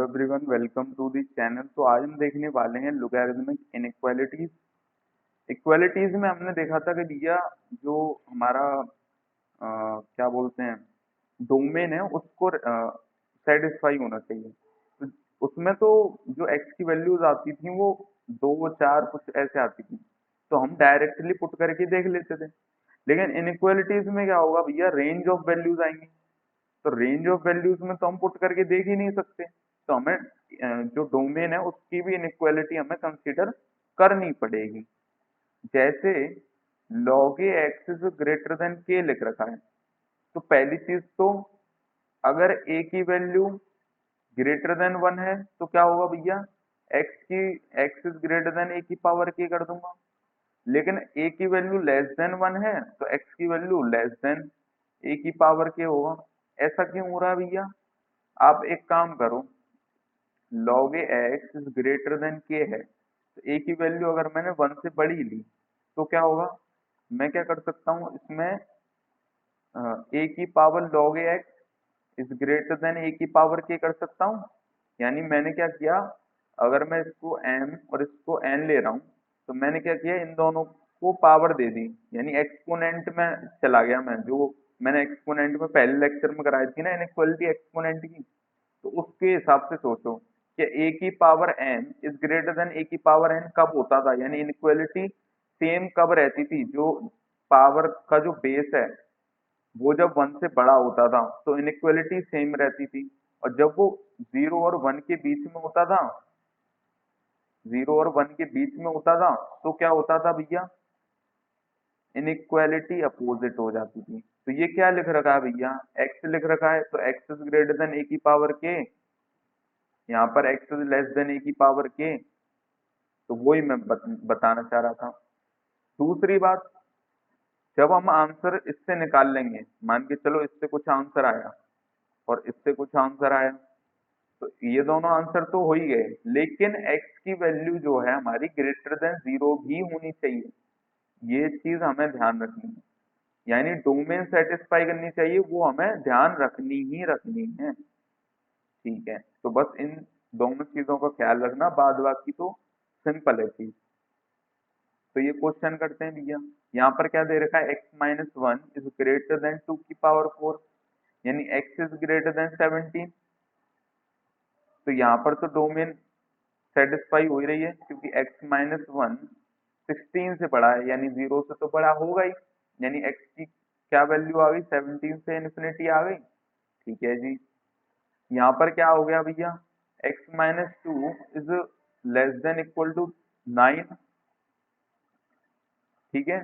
Hello everyone, welcome to the channel. तो आज हम देखने वाले हैं लोगैरिथमिक इनइक्वालिटीज। इक्वालिटीज में हमने देखा था कि भैया जो हमारा क्या बोलते हैं डोमेन है उसको सेटिस्फाई होना चाहिए। तो उसमें तो जो एक्स की वैल्यूज आती थी वो 2 4 कुछ ऐसे आती थी, तो हम डायरेक्टली पुट करके देख लेते थे। लेकिन इनइक्वालिटीज में क्या होगा भैया, रेंज ऑफ वैल्यूज आएंगी। तो रेंज ऑफ वैल्यूज में तो हम पुट करके देख ही नहीं सकते, तो हमें जो डोमेन है उसकी भी इनइक्वालिटी हमें कंसीडर करनी पड़ेगी। जैसे log a x is greater then k लिख रखा है, तो पहली चीज तो अगर a की वैल्यू ग्रेटर देन 1 है तो क्या होगा भैया, x is greater then a की पावर k कर दूंगा। लेकिन a की वैल्यू लेस देन 1 है तो x की वैल्यू लेस देन a की पावर k होगा। ऐसा क्यों हो रहा है भैया? आप एक काम करो, log a x is greater then k है, तो a की वैल्यू अगर मैंने 1 से बड़ी ली तो क्या होगा, मैं क्या कर सकता हूँ इसमें, a की power log a x is greater then a की पावर k कर सकता हूँ। यानी मैंने क्या किया, अगर मैं इसको m और इसको n ले रहा हूँ तो मैंने क्या किया, इन दोनों को पावर दे दी, यानी एक्सपोनेंट में चला गया मैं। जो मैंने एक्सपोनेंट में पहले लेक्चर में कराई थी ना इनइक्वालिटी एक्सपोनेंट की, तो उसके हिसाब से सोचो कि a की power n is greater then a की पावर n कब होता था, यानी इनइक्वालिटी सेम कब रहती थी, जो पावर का जो बेस है वो जब 1 से बड़ा होता था तो इनइक्वालिटी सेम रहती थी। और जब वो 0 और 1 के बीच में होता था, 0 और 1 के बीच में होता था, तो क्या होता था भैया, इनइक्वालिटी अपोजिट हो जाती थी। तो ये क्या लिख रखा है भैया, x लिख रखा है, तो x is greater then a की पावर k, यहाँ पर x is less then a की पावर k। तो वही मैं बताना चाह रहा था। दूसरी बात, जब हम आंसर इससे निकाल लेंगे, मान के चलो इससे कुछ आंसर आया और इससे कुछ आंसर आया, तो ये दोनों आंसर तो हो ही गए, लेकिन x की वैल्यू जो है हमारी ग्रेटर देन 0 भी होनी चाहिए। ये चीज हमें ध्यान रखनी है, यानी डोमेन सेटिस्फाई करनी चाहिए, वो हमें ध्यान रखनी ही रखनी है। ठीक है, तो बस इन दोनों चीजों का ख्याल रखना, बाद बाकी तो सिंपल है चीज। तो ये क्वेश्चन करते हैं भैया। यहाँ पर क्या दे रखा है, x-1 इज ग्रेटर देन 2 की पावर 4, यानी x इज ग्रेटर देन 17। तो यहाँ पर तो डोमेन सेटिस्फाई हो ही रही है, क्योंकि x-1 16 से बड़ा है, यानी 0 से तो बड़ा होगा ही। यानी x की क्या वैल्यू आ गई, 17 से इन्फिनिटी आ गई। ठीक है जी। यहाँ पर क्या हो गया भैया, x-2 is less than equal to 9। ठीक है,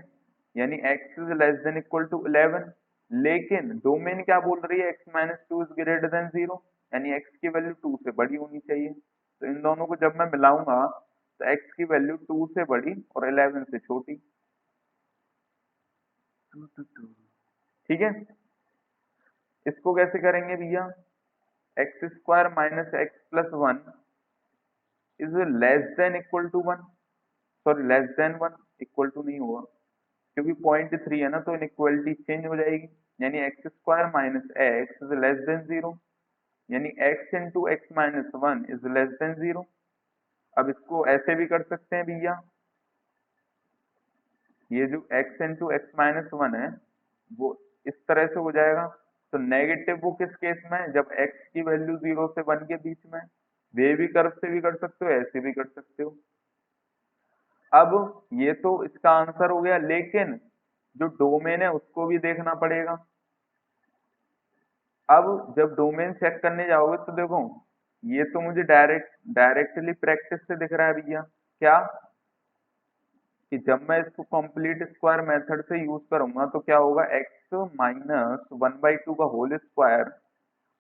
यानी x is less than equal to 11। लेकिन डोमेन क्या बोल रही है, x-2 इज ग्रेटर देन 0, यानी x की वैल्यू 2 से बड़ी होनी चाहिए। तो इन दोनों को जब मैं मिलाऊंगा तो x की वैल्यू 2 से बड़ी और 11 से छोटी। ठीक है, इसको कैसे करेंगे भैया, x² minus x plus 1 is less than equal to 1, sorry less than 1, equal to नहीं होगा क्योंकि 0.3 है ना, तो इनइक्वालिटी चेंज हो जाएगी। यानी x² minus x is less then 0, यानी x into x minus 1 is less then 0। अब इसको ऐसे भी कर सकते हैं भैया, ये जो x इंटू एक्स माइनस 1 है वो इस तरह से हो जाएगा। तो नेगेटिव वो किस केस में है, जब x की वैल्यू 0 से 1 के बीच में है। वे भी कर्व से भी कर सकते हो, ऐसे भी कर सकते हो। अब ये तो इसका आंसर हो गया, लेकिन जो डोमेन है उसको भी देखना पड़ेगा। अब जब डोमेन चेक करने जाओगे तो देखो, ये तो मुझे डायरेक्टली प्रैक्टिस से दिख रहा है भैया, क्या कि जब मैं इसको कंप्लीट स्क्वायर मेथड से यूज करूंगा तो क्या होगा, x-1/2 का होल स्क्वायर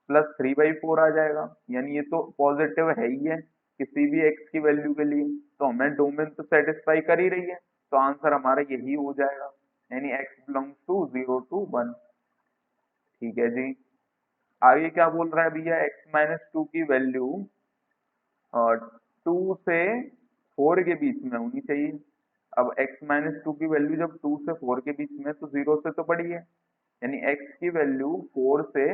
प्लस 3/4 आ जाएगा। यानी ये तो पॉजिटिव है ही है किसी भी x की वैल्यू के लिए, तो हमें डोमेन तो सेटिस्फाई कर ही रही है, तो आंसर हमारा यही हो जाएगा, यानी x बिलोंग्स टू 0 to 1। ठीक है जी। आगे क्या बोल रहा है भैया, x-2 की वैल्यू और 2 से 4 के बीच में होनी चाहिए। अब x-2 की वैल्यू जब 2 से 4 के बीच में है, तो 0 से तो बड़ी है, यानी x की वैल्यू 4 से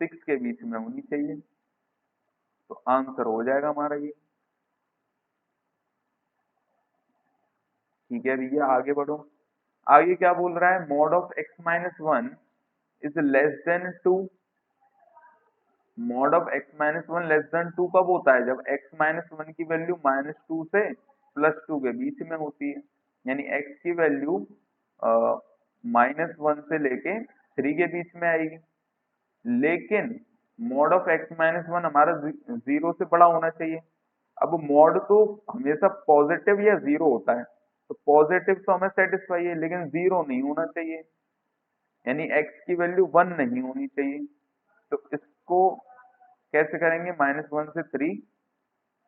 6 के बीच में होनी चाहिए। तो आंसर हो जाएगा हमारा ये। ठीक है भैया, आगे बढ़ो। आगे क्या बोल रहा है, mod of x minus one is less than two. Mod of x minus one less than two कब होता है, जब x माइनस वन की वैल्यू माइनस टू से प्लस टू के बीच में होती है, यानी x की वैल्यू माइनस वन से लेके थ्री के बीच में आएगी। लेकिन mod of x minus one हमारा जीरो से बड़ा होना चाहिए। अब मॉड तो हमेशा पॉजिटिव या जीरो होता है, तो पॉजिटिव तो हमें सेटिस्फाई है, लेकिन जीरो नहीं होना चाहिए, यानी x की वैल्यू वन नहीं होनी चाहिए। तो इसको कैसे करेंगे, माइनस वन से थ्री,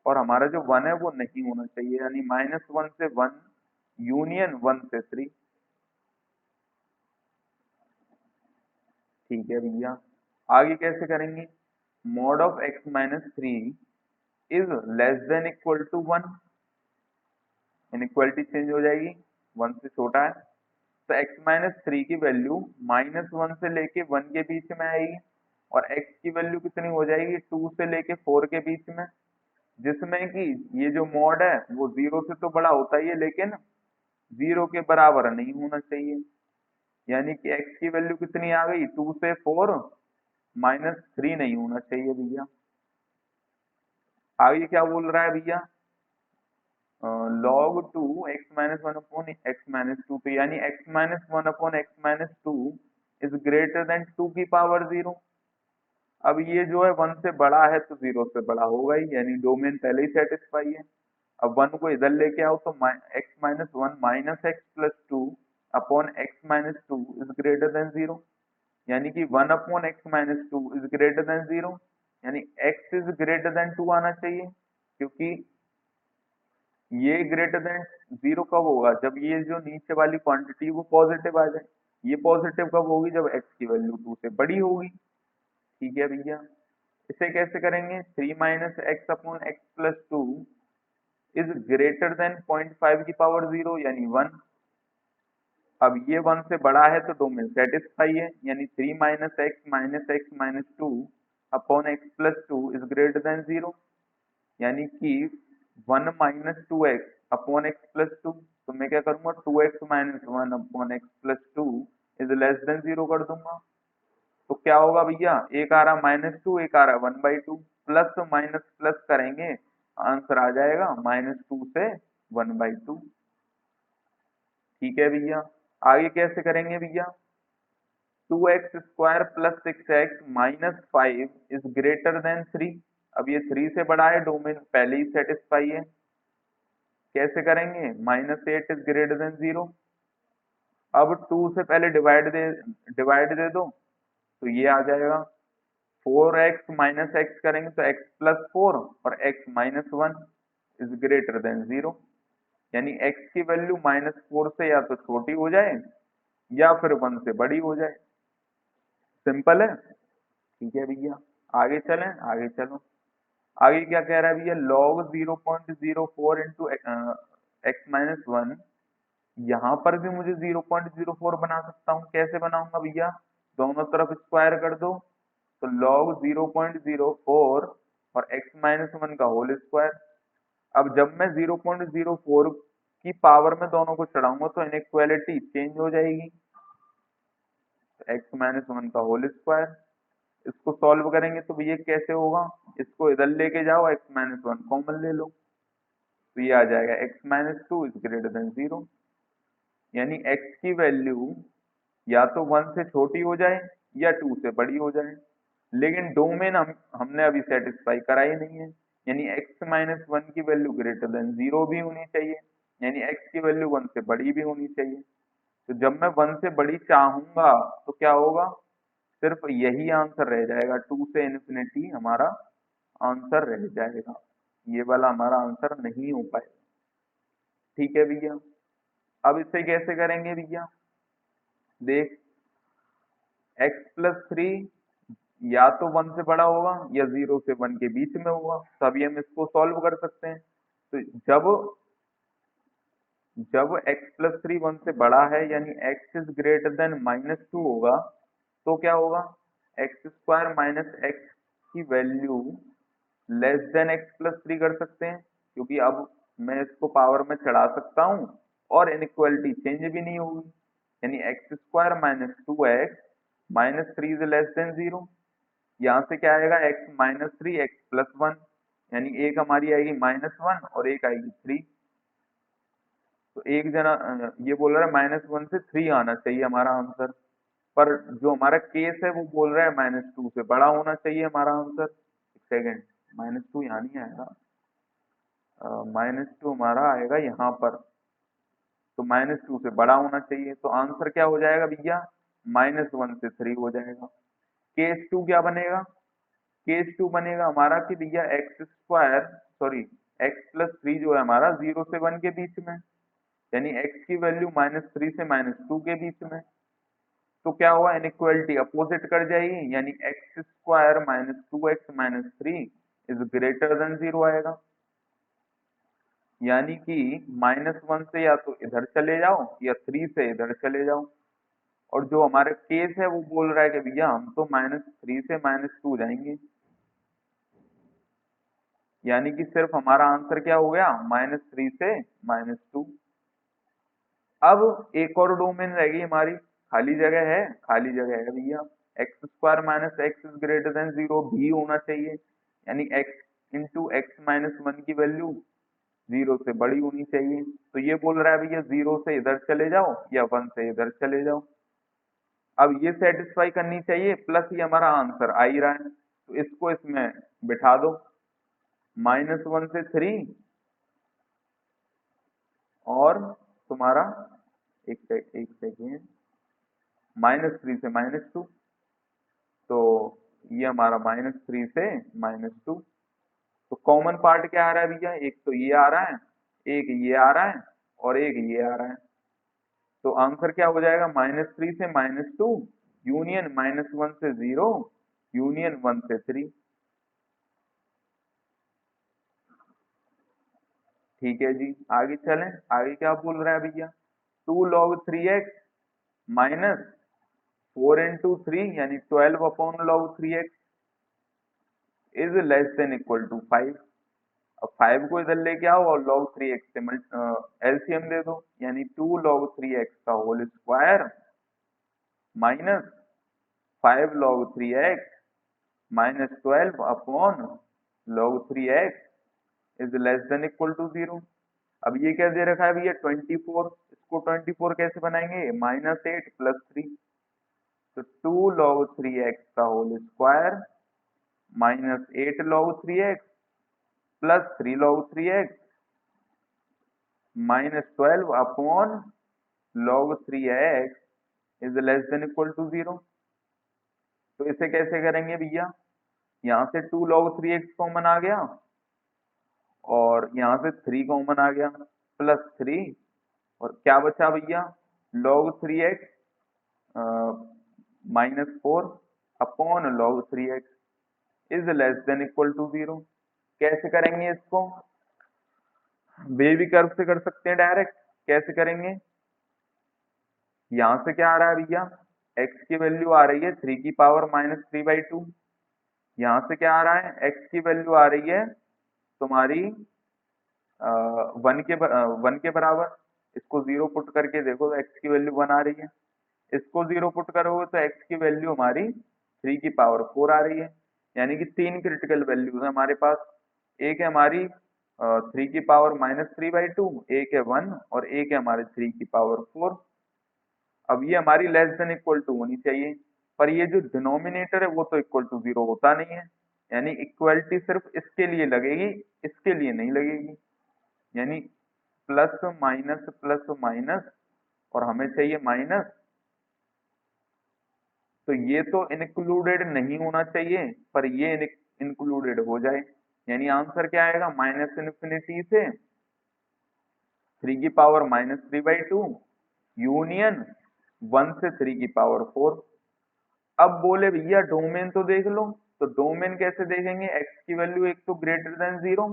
और हमारा जो वन है वो नहीं होना चाहिए, यानी माइनस वन से वन यूनियन वन से थ्री। ठीक है भैया, आगे कैसे करेंगे, mod of x minus three is less than equal to one, inequality change हो जाएगी, वन से छोटा है, तो x माइनस थ्री की वैल्यू माइनस वन से लेके वन के बीच में आएगी, और x की वैल्यू कितनी हो जाएगी, टू से लेके फोर के बीच में, जिसमें कि ये जो मॉड है वो जीरो से तो बड़ा होता ही है, लेकिन जीरो के बराबर नहीं होना चाहिए, यानी कि x की वैल्यू कितनी आ गई, टू से फोर माइनस थ्री नहीं होना चाहिए भैया। आगे क्या बोल रहा है भैया, log two x minus one upon x minus two, तो यानी x minus one upon x minus two is greater than two की पावर जीरो। अब ये जो है वन से बड़ा है तो जीरो से बड़ा होगा ही, यानी डोमेन पहले ही सेटिस्फाई है। अब वन को इधर लेके आओ तो x minus one minus x plus two upon x minus two is greater than zero, यानी कि one upon x minus two is greater than zero, यानी x is greater than two आना चाहिए, क्योंकि ये ग्रेटर देन जीरो कब होगा, जब ये जो नीचे वाली क्वांटिटी वो पॉजिटिव आ जाए। ये पॉजिटिव कब होगी, जब एक्स की वैल्यू टू से बड़ी होगी। ठीक है भैया, इसे कैसे करेंगे, three minus x upon x plus two is greater then point five की पावर जीरो, यानी वन। अब ये वन से बड़ा है तो डोमेन सेटिस्फाई है, यानी three minus x minus two upon x plus two is greater than zero, यानी कि one minus two x upon x plus two, तो मैं क्या करूंगा, two x minus one upon x plus two is less than zero कर दूंगा। तो क्या होगा भैया, एक आ रहा माइनस टू, एक आ रहा one by two, plus minus plus करेंगे, आंसर आ जाएगा माइनस टू से वन बाई टू। ठीक है भैया, आगे कैसे करेंगे भैया, two x square plus six x minus five is greater than three. अब ये थ्री से बड़ा है, डोमेन पहले ही सेटिस्फाई है, कैसे करेंगे, minus eight is greater than zero. अब टू से पहले डिवाइड दे दो, तो ये आ जाएगा, फोर एक्स माइनस एक्स करेंगे तो एक्स प्लस फोर और x minus one is greater than zero, यानी एक्स की वैल्यू माइनस फोर से या तो छोटी हो जाए या फिर वन से बड़ी हो जाए। सिंपल है। ठीक है भैया, आगे चलें, आगे चलो। आगे क्या कह रहा है भैया, log 0.04 into x minus one, यहाँ पर भी मुझे 0.04 बना सकता हूँ, कैसे बनाऊंगा भैया, दोनों तरफ स्क्वायर कर दो, तो लॉग 0.04 और एक्स माइनस वन का होल स्क्वायर। अब जब मैं 0.04 की पावर में दोनों को चढ़ाऊंगा तो इनइक्वालिटी चेंज हो जाएगी, एक्स माइनस वन का होल स्क्वायर। इसको सॉल्व करेंगे तो ये कैसे होगा, इसको इधर लेके जाओ, एक्स माइनस वन कॉमन ले लो, तो ये आ जाएगा x minus two is greater than zero, यानी एक्स की वैल्यू या तो वन से छोटी हो जाए या टू से बड़ी हो जाए, लेकिन डोमेन हमने अभी सेटिस्फाई करा ही नहीं है, यानी एक्स माइनस वन की वैल्यू ग्रेटर देन जीरो भी होनी चाहिए, यानी एक्स की वैल्यू वन से बड़ी भी होनी चाहिए। तो जब मैं वन से बड़ी चाहूंगा तो क्या होगा, सिर्फ यही आंसर रह जाएगा, टू से इन्फिनिटी हमारा आंसर रह जाएगा, ये वाला हमारा आंसर नहीं हो पाएगा। ठीक है भैया, अब इसे कैसे करेंगे भैया, देख, एक्स प्लस थ्री या तो वन से बड़ा होगा या जीरो से वन के बीच में होगा, तभी हम इसको सॉल्व कर सकते हैं। तो जब जब एक्स प्लस थ्री वन से बड़ा है, यानी x is greater then minus two होगा, तो क्या होगा, एक्स स्क्वायर माइनस एक्स की value less then x plus three कर सकते हैं, क्योंकि अब मैं इसको पावर में चढ़ा सकता हूँ और इनइक्वालिटी चेंज भी नहीं होगी। यानी x square minus two x minus three is less than zero. यहाँ से क्या आएगा, x minus three x plus one, यानी एक हमारी आएगी माइनस वन और एक आएगी थ्री। तो एक जना ये बोल रहा है माइनस वन से थ्री आना चाहिए हमारा आंसर, पर जो हमारा केस है वो बोल रहा है माइनस टू से बड़ा होना चाहिए हमारा आंसर। एक सेकेंड, माइनस टू यहाँ नहीं आएगा, माइनस टू हमारा आएगा यहाँ पर, तो माइनस टू से बड़ा होना चाहिए। तो आंसर क्या हो जाएगा भैया, माइनस वन से थ्री हो जाएगा। केस टू क्या बनेगा, केस टू बनेगा हमारा कि भैया x square sorry x plus three जो है हमारा जीरो से वन के बीच में, यानी एक्स की वैल्यू माइनस थ्री से माइनस टू के बीच में। तो क्या हुआ, इनइक्वालिटी अपोजिट कर जाएगी, यानी x square minus two x minus three is greater than zero आएगा। यानी कि माइनस वन से या तो इधर चले जाओ या थ्री से इधर चले जाओ। और जो हमारा केस है वो बोल रहा है कि भैया हम तो माइनस थ्री से माइनस टू जाएंगे, यानी कि सिर्फ हमारा आंसर क्या हो गया, माइनस थ्री से माइनस टू। अब एक और डोमेन रहेगी हमारी, खाली जगह है, खाली जगह है भैया, x square minus x is greater than zero भी होना चाहिए, यानी x into x minus one की वैल्यू जीरो से बड़ी होनी चाहिए। तो ये बोल रहा है भैया जीरो से इधर चले जाओ या वन से इधर चले जाओ। अब ये सेटिस्फाई करनी चाहिए, प्लस ये हमारा आंसर आ ही रहा है, तो इसको इसमें बिठा दो, माइनस वन से थ्री और तुम्हारा एक सेकेंड माइनस थ्री से माइनस टू, तो ये हमारा माइनस थ्री से माइनस टू। तो कॉमन पार्ट क्या आ रहा है भैया, एक तो ये आ रहा है, एक ये आ रहा है और एक ये आ रहा है। तो आंसर क्या हो जाएगा, माइनस थ्री से minus two union minus one से जीरो यूनियन वन से थ्री। ठीक है जी, आगे चलें, आगे क्या बोल रहा है भैया, two log three x minus four into three यानी twelve upon log three x is less than equal to five. अब फाइव को इधर लेके आओ और log थ्री एक्स से एलसीएम दे दो, यानी टू log थ्री एक्स का whole square minus five log three x minus twelve upon log three x is less than equal to zero. अब ये क्या दे रखा है भैया, 24, इसको 24 कैसे बनाएंगे, माइनस एट प्लस थ्री, तो टू log थ्री एक्स का whole square minus eight log three x plus three log three x minus twelve upon log three x is less than equal to zero. तो इसे कैसे करेंगे भैया, यहाँ से two log three x common आ गया और यहाँ से थ्री कॉमन आ गया, प्लस थ्री और क्या बचा भैया, log three x minus four upon log three x is less than equal to zero. कैसे करेंगे इसको, बेबी कर्व से कर सकते हैं डायरेक्ट। कैसे करेंगे, यहाँ से क्या आ रहा है भैया, x की वैल्यू आ रही है थ्री की power minus three by two, यहाँ से क्या आ रहा है, x की वैल्यू आ रही है तुम्हारी वन के बराबर। इसको जीरो पुट करके देखो तो x की वैल्यू वन आ रही है, इसको जीरो पुट करोगे तो x की वैल्यू हमारी थ्री की पावर फोर आ रही है। यानी कि तीन क्रिटिकल वैल्यूज है हमारे पास, एक है हमारी थ्री की power minus three by two, एक है वन और एक है हमारी थ्री की पावर फोर। अब ये हमारी लेस देन इक्वल टू होनी चाहिए, पर ये जो डिनोमिनेटर है वो तो इक्वल टू जीरो होता नहीं है, यानी इक्वलिटी सिर्फ इसके लिए लगेगी, इसके लिए नहीं लगेगी। यानी प्लस माइनस और हमें चाहिए माइनस, तो ये तो इंक्लूडेड नहीं होना चाहिए, पर ये इंक्लूडेड हो जाए। यानी आंसर क्या आएगा, माइनस इन्फिनिटी से थ्री की power minus three by two union one से थ्री की पावर फोर। अब बोले भैया डोमेन तो देख लो, तो डोमेन कैसे देखेंगे, एक्स की वैल्यू एक तो ग्रेटर देन जीरो,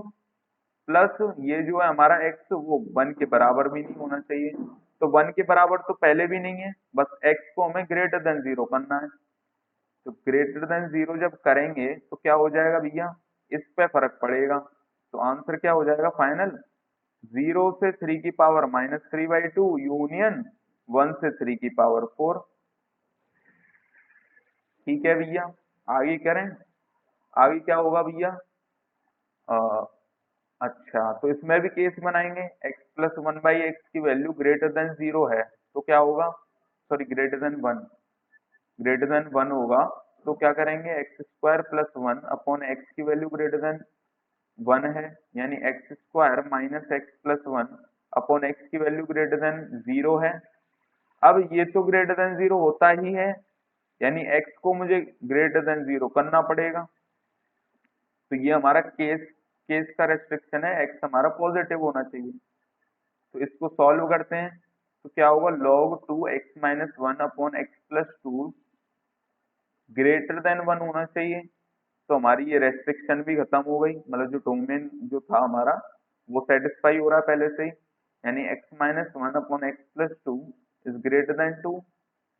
प्लस ये जो है हमारा एक्स वो वन के बराबर भी नहीं होना चाहिए। तो वन के बराबर तो पहले भी नहीं है, बस एक्स को हमें ग्रेटर देन जीरो करना है। तो ग्रेटर देन जीरो जब करेंगे तो क्या हो जाएगा भैया, इस पे फर्क पड़ेगा। तो आंसर क्या हो जाएगा फाइनल, 0 से 3 की पावर -3/2 यूनियन 1 से 3 की पावर 4। ठीक है भैया, आगे करें। आगे क्या होगा भैया, अ, अच्छा तो इसमें भी केस बनाएंगे, x+1/x की वैल्यू ग्रेटर देन 0 है तो क्या होगा, sorry greater than 1, greater than 1 होगा तो क्या करेंगे, x² + 1/x की वैल्यू ग्रेटर देन 1 है, यानी x² - x+1/x की वैल्यू ग्रेटर देन 0 है। अब ये तो ग्रेटर देन 0 होता ही है, यानी x को मुझे ग्रेटर देन 0 करना पड़ेगा। तो ये हमारा केस केस का रेस्ट्रिक्शन है, x हमारा पॉजिटिव होना चाहिए। तो इसको सॉल्व करते हैं तो क्या होगा, log 2x-1/x+2 ग्रेटर देन 1 होना चाहिए। तो हमारी ये रेस्ट्रिक्शन भी खत्म हो गई, मतलब जो डोमेन जो था हमारा वो सेटिस्फाई हो रहा है पहले से ही, यानी x-1/x+2 इज ग्रेटर देन 2,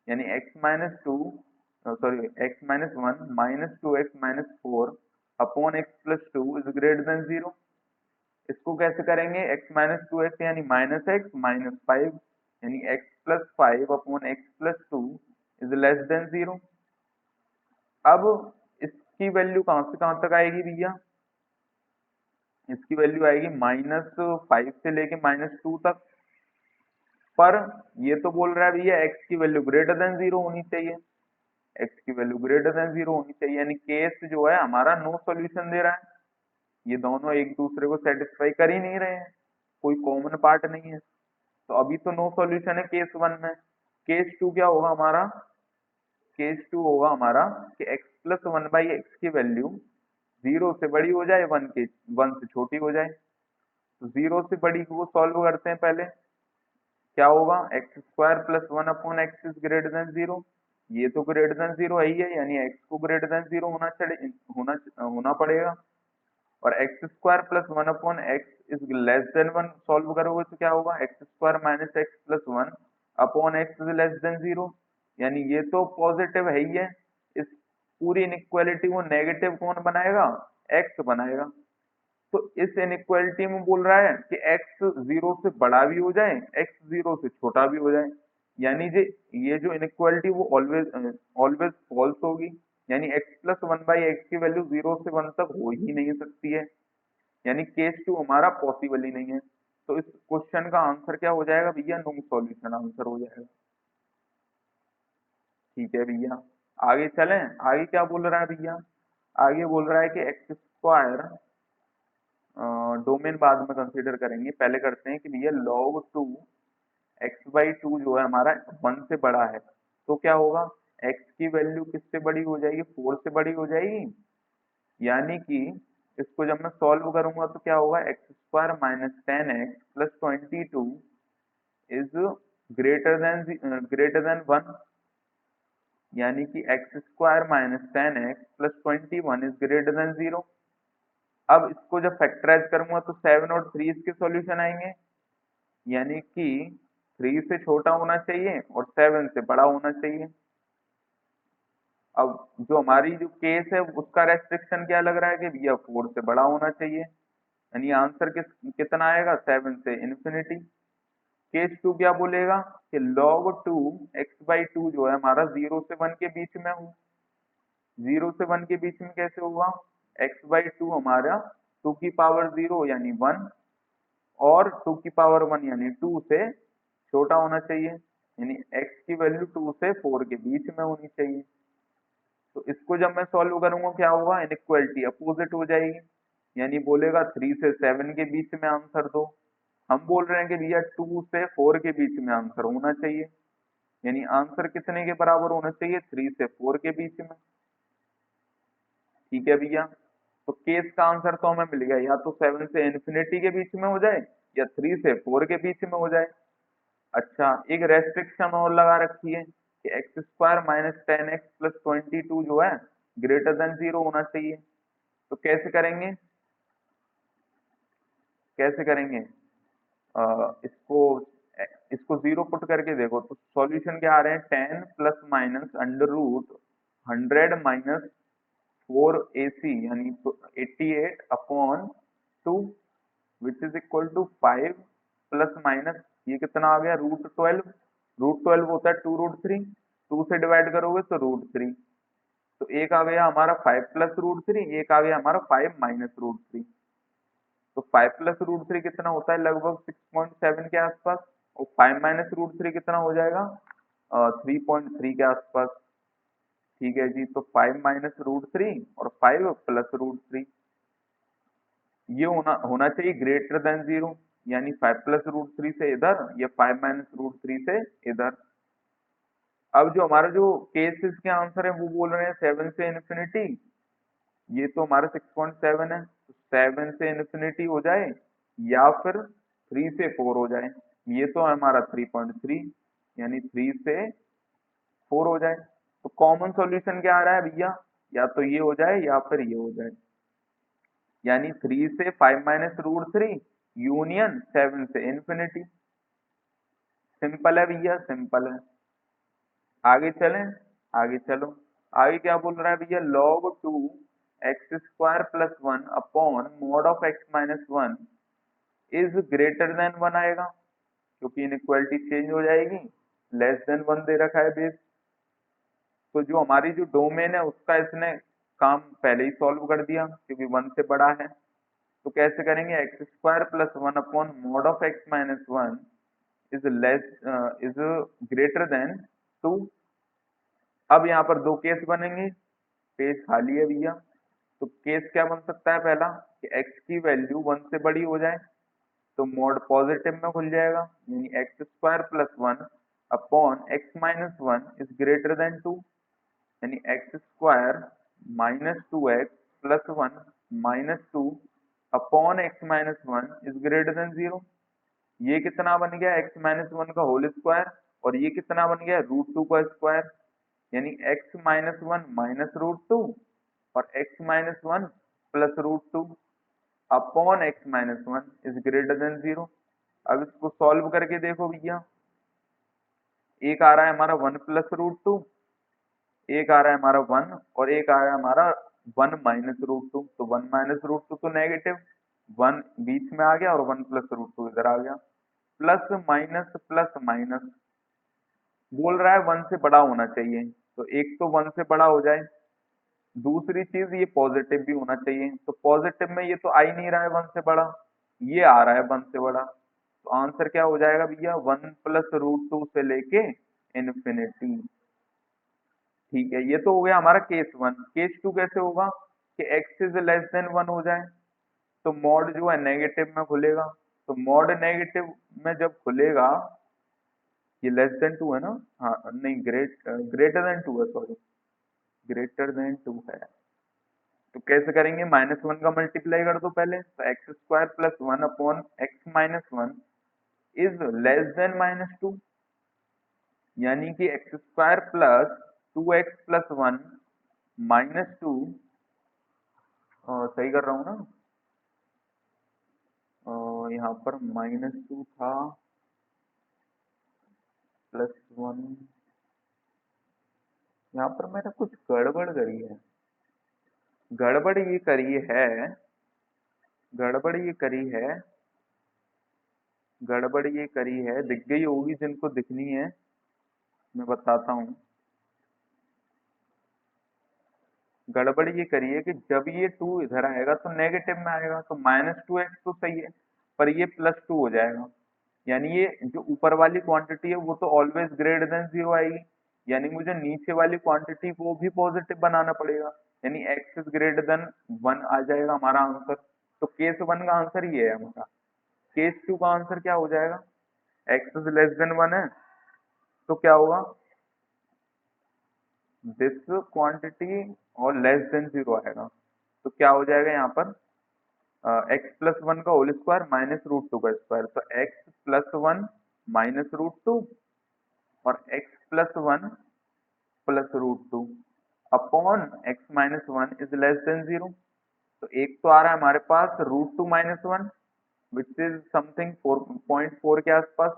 यानी x-1 - 2x-4/x+2 is greater then 0। इसको कैसे करेंगे, x-2x यानी -x -5, यानी x+5/x+2 इज लेस देन 0। अब इसकी वैल्यू कहां से कहां तक आएगी भैया, इसकी वैल्यू आएगी -5 से लेके -2 तक। पर ये तो बोल रहा है भैया x की वैल्यू ग्रेटर देन 0 होनी चाहिए, x की वैल्यू ग्रेटर देन 0 होनी चाहिए, यानी केस जो है हमारा नो सॉल्यूशन दे रहा है। ये दोनों एक दूसरे को सेटिस्फाई कर ही नहीं रहे हैं, कोई कॉमन पार्ट नहीं है। तो अभी तो नो सॉल्यूशन है केस 1 में। केस 2 क्या होगा हमारा, केस 2 होगा हमारा कि x+1/x की वैल्यू 0 से बड़ी हो जाए, 1 से छोटी हो जाए। तो 0 से बड़ी को सॉल्व करते हैं पहले, क्या होगा, x² + 1/x is greater then 0, ये तो ग्रेटर देन 0 है ही है, यानी x को ग्रेटर देन 0 होना पड़ेगा। और x² + 1/x is less than 1 solve करोगे तो क्या होगा, x² - x+1/x is less then 0, यानी ये तो पॉजिटिव है ही है। इस पूरी इनइक्वालिटी को नेगेटिव कौन बनाएगा, x बनाएगा। तो इस इनइक्वालिटी में बोल रहा है कि x 0 से बड़ा भी हो जाए, x 0 से छोटा भी हो जाए, यानी ये जो इनइक्वालिटी वो ऑलवेज ऑलवेज फॉल्स होगी, यानी x+1/x की वैल्यू 0 से 1 तक हो ही नहीं सकती है, यानी केस 2 हमारा पॉसिबल ही नहीं है। तो इस क्वेश्चन का आंसर क्या हो जाएगा भैया, नो सॉल्यूशन आंसर हो जाएगा। ठीक है भैया, आगे चलें। आगे क्या बोल रहा है भैया, आगे बोल रहा है कि x² डोमेन बाद में कंसीडर करेंगे, पहले करते हैं कि भैया log 2x/2 जो है हमारा 1 से बड़ा है तो क्या होगा, x की वैल्यू किससे बड़ी हो जाएगी, 4 से बड़ी हो जाएगी, यानी कि इसको जब मैं सॉल्व करूंगा तो क्या होगा, x² - 10x + 22 is greater then 1, यानी कि x² - 10x + 21 is greater then 0। अब इसको जब फैक्टराइज करूंगा तो 7 और 3 इसके सॉल्यूशन आएंगे, यानी कि 3 से छोटा होना चाहिए और 7 से बड़ा होना चाहिए। अब जो हमारी जो केस है उसका रेस्ट्रिक्शन क्या लग रहा है कि भैया 4 से बड़ा होना चाहिए, यानी आंसर कितना आएगा, 7 से इन्फिनिटी। केस 2 क्या बोलेगा कि log 2x/2 जो है हमारा 0 से 1 के बीच में हो, 0 से 1 के बीच में कैसे होगा, x/2 हमारा 2 की पावर 0 यानी 1 और 2 की पावर 1 यानी 2 से छोटा होना चाहिए, यानी x की वैल्यू 2 से 4 के बीच में होनी चाहिए। तो इसको जब मैं सॉल्व करूंगा क्या होगा, इनइक्वालिटी अपोजिट हो जाएगी, यानी बोलेगा 3 से 7 के बीच में आंसर दो। हम बोल रहे हैं कि भैया 2 से 4 के बीच में आंसर होना चाहिए, यानी आंसर कितने के बराबर होना चाहिए, 3 से 4 के बीच में। ठीक है भैया, तो केस का आंसर तो हमें मिल गया, या तो 7 से इन्फिनिटी के बीच में हो जाए या 3 से 4 के बीच में हो जाए। अच्छा, एक रेस्ट्रिक्शन और लगा रखी है कि x² - 10x + 22 जो है ग्रेटर देन 0 होना चाहिए। तो कैसे करेंगे, कैसे करेंगे, इसको इसको 0 पुट करके देखो तो सॉल्यूशन क्या आ रहे हैं, 10 ± √100 - 4ac यानी तो 88/2 which is equal to 5 plus minus ये कितना आ गया √12। √12 होता है 2√3, 2 से डिवाइड करोगे तो √3। तो एक आ गया हमारा 5 प्लस √3, एक आ गया हमारा 5 माइनस √3। तो 5 प्लस √3 कितना होता है लगभग 6.7 के आसपास, और 5 माइनस √3 कितना हो जाएगा 3.3 के आसपास। ठीक है जी, तो 5 माइनस √3 और 5 प्लस √3 ये होना चाहिए ग्रेटर देन 0, यानी 5 प्लस √3 से इधर या 5 माइनस √3 से इधर। अब जो हमारा जो केसेस के आंसर है वो बोल रहे हैं 7 से इन्फिनिटी, ये तो हमारा 6.7 है, तो 7 से इन्फिनिटी हो जाए या फिर 3 से 4 हो जाए। ये तो हमारा 3.3 यानी 3 से 4 हो जाए। तो कॉमन सॉल्यूशन क्या आ रहा है भैया, या तो ये हो जाए या फिर ये हो जाए, यानी 3 से 5 माइनस √3 यूनियन 7 से इन्फिनिटी। सिंपल है भैया, सिंपल है। आगे चलें, आगे चलो। आगे क्या बोल रहा है भैया, log 2 x square plus 1 upon mod of x minus 1 is greater then 1 आएगा, क्योंकि इनइक्वालिटी चेंज हो जाएगी। लेस देन 1 दे रखा है बेस, तो जो हमारी जो डोमेन है उसका इसने काम पहले ही सॉल्व कर दिया क्योंकि 1 से बड़ा है। तो कैसे करेंगे, x square plus 1 upon mod of x minus 1 is less is greater then 2। अब यहाँ पर दो केस बनेंगे, पेज खाली है भैया। तो केस क्या बन सकता है, पहला कि x की वैल्यू 1 से बड़ी हो जाए, तो मोड पॉजिटिव में खुल जाएगा, यानी x square plus 1 upon x minus 1 is greater then 2, यानी x square minus 2x plus 1 minus 2 upon x minus 1 is greater then 0। ये कितना बन गया एक्स माइनस 1 का होल स्क्वायर, और ये कितना बन गया √2 का स्क्वायर, यानी x माइनस 1 माइनस √2 और x minus 1 plus √2 upon x minus 1 is greater then 0। अब इसको सॉल्व करके देखो भैया, एक आ रहा है हमारा 1 प्लस √2, एक आ रहा है हमारा 1, और एक आ रहा है हमारा 1 माइनस √2। तो 1 माइनस √2 तो नेगेटिव, 1 बीच में आ गया और 1 प्लस √2 इधर आ गया। प्लस माइनस बोल रहा है 1 से बड़ा होना चाहिए, तो एक तो 1 से बड़ा हो जाए, दूसरी चीज ये पॉजिटिव भी होना चाहिए। तो पॉजिटिव में ये तो आ ही नहीं रहा है 1 से बड़ा, ये आ रहा है 1 से बड़ा। तो आंसर क्या हो जाएगा भैया, 1 प्लस √2 से लेके इन्फिनिटी। ठीक है, ये तो हो गया हमारा केस 1। केस 2 कैसे होगा कि x इज लेस देन 1 हो जाए, तो मॉड जो है नेगेटिव में खुलेगा। तो मॉड नेगेटिव में जब खुलेगा, ये लेस देन 2 है ना, हाँ नहीं ग्रेटर देन 2 है, सॉरी ग्रेटर देन 2 है। तो कैसे करेंगे, -1 का मल्टीप्लाई कर दो पहले, तो x square plus 1 upon x minus 1 is less then -2, यानी कि x square plus 2x plus 1 -2, सही कर रहा हूँ ना, यहाँ पर -2 था प्लस 1, यहाँ पर मैंने कुछ गड़बड़ करी है, गड़बड़ ये करी है, गड़बड़ ये करी है, गड़बड़ ये करी है, दिख गई होगी जिनको दिखनी है, मैं बताता हूँ। गड़बड़ ये करिए कि जब ये 2 इधर आएगा तो नेगेटिव में आएगा, तो -2x तो सही है, पर ये +2 हो जाएगा, यानी ये जो ऊपर वाली क्वांटिटी है वो तो ऑलवेज ग्रेटर देन 0 आएगी, यानी मुझे नीचे वाली क्वांटिटी को भी पॉजिटिव बनाना पड़ेगा, यानी x इज ग्रेटर देन 1 आ जाएगा हमारा आंसर। तो केस 1 का आंसर ये है हमारा। केस 2 का आंसर क्या हो जाएगा, x इज लेस देन 1 है, तो क्या होगा, दिस क्वांटिटी और लेस देन 0 आएगा, तो क्या हो जाएगा यहाँ पर एक्स प्लस 1 का होल स्क्वायर माइनस √2 का स्क्वायर, तो एक्स प्लस 1 माइनस √2 और x plus 1 plus √2 upon x minus 1 is less then 0। तो एक तो आ रहा है हमारे पास √2 माइनस 1 विच इज समथिंग 4.4 के आसपास,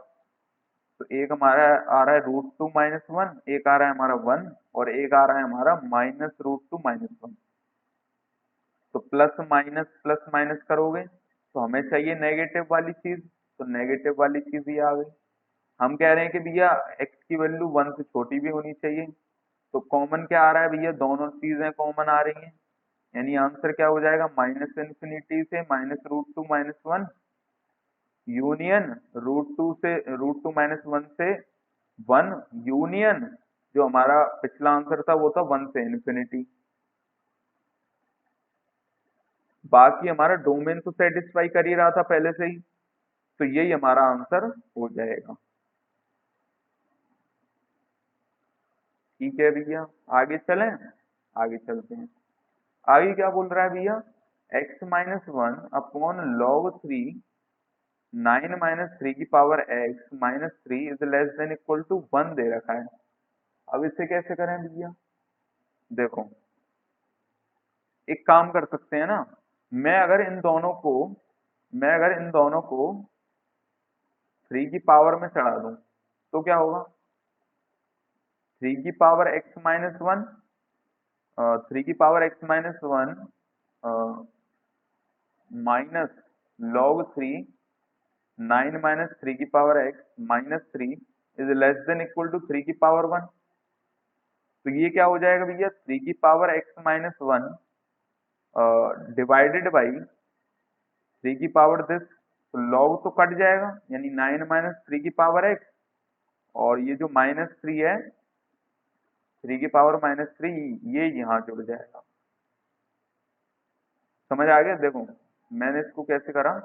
तो एक हमारा आ रहा है √2 माइनस 1, एक आ रहा है हमारा 1, और एक आ रहा है हमारा -√2 माइनस 1। तो प्लस माइनस करोगे तो हमें चाहिए नेगेटिव वाली चीज, तो नेगेटिव वाली चीज ये आ गई। हम कह रहे हैं कि भैया x की वैल्यू 1 से छोटी भी होनी चाहिए, तो कॉमन क्या आ रहा है भैया, दोनों चीजें कॉमन आ रही हैं, यानी आंसर क्या हो जाएगा, माइनस इन्फिनिटी से -√2 - 1 यूनियन √2 से √2 - 1 से 1 यूनियन जो हमारा पिछला आंसर था वो था 1 से इन्फिनिटी। बाकी हमारा डोमेन तो सेटिस्फाई कर ही रहा था पहले से ही, तो यही हमारा आंसर हो जाएगा। ठीक है भैया, आगे चलें, आगे चलते हैं। आगे क्या बोल रहा है भैया, x-1/log 3 9 - 3 की power x -3 is less than equal to 1 दे रखा है। अब इसे कैसे करें भैया, देखो एक काम कर सकते हैं ना, मैं अगर इन दोनों को मैं अगर इन दोनों को 3 की पावर में चढ़ा दूं तो क्या होगा, 3 की पावर x-1 3 की पावर x-1 माइनस log 3 9 - 3 की power x -3 is less than equal to 3 की पावर 1। तो ये क्या हो जाएगा भैया, 3 की पावर x-1 डिवाइडेड बाई 3 की पावर दिस, तो log तो कट जाएगा, यानी 9 - 3 की पावर x, और ये जो -3 है 3 की पावर -3 ये यहाँ जुड़ जाएगा। समझ आ गया, देखो मैंने इसको कैसे करा,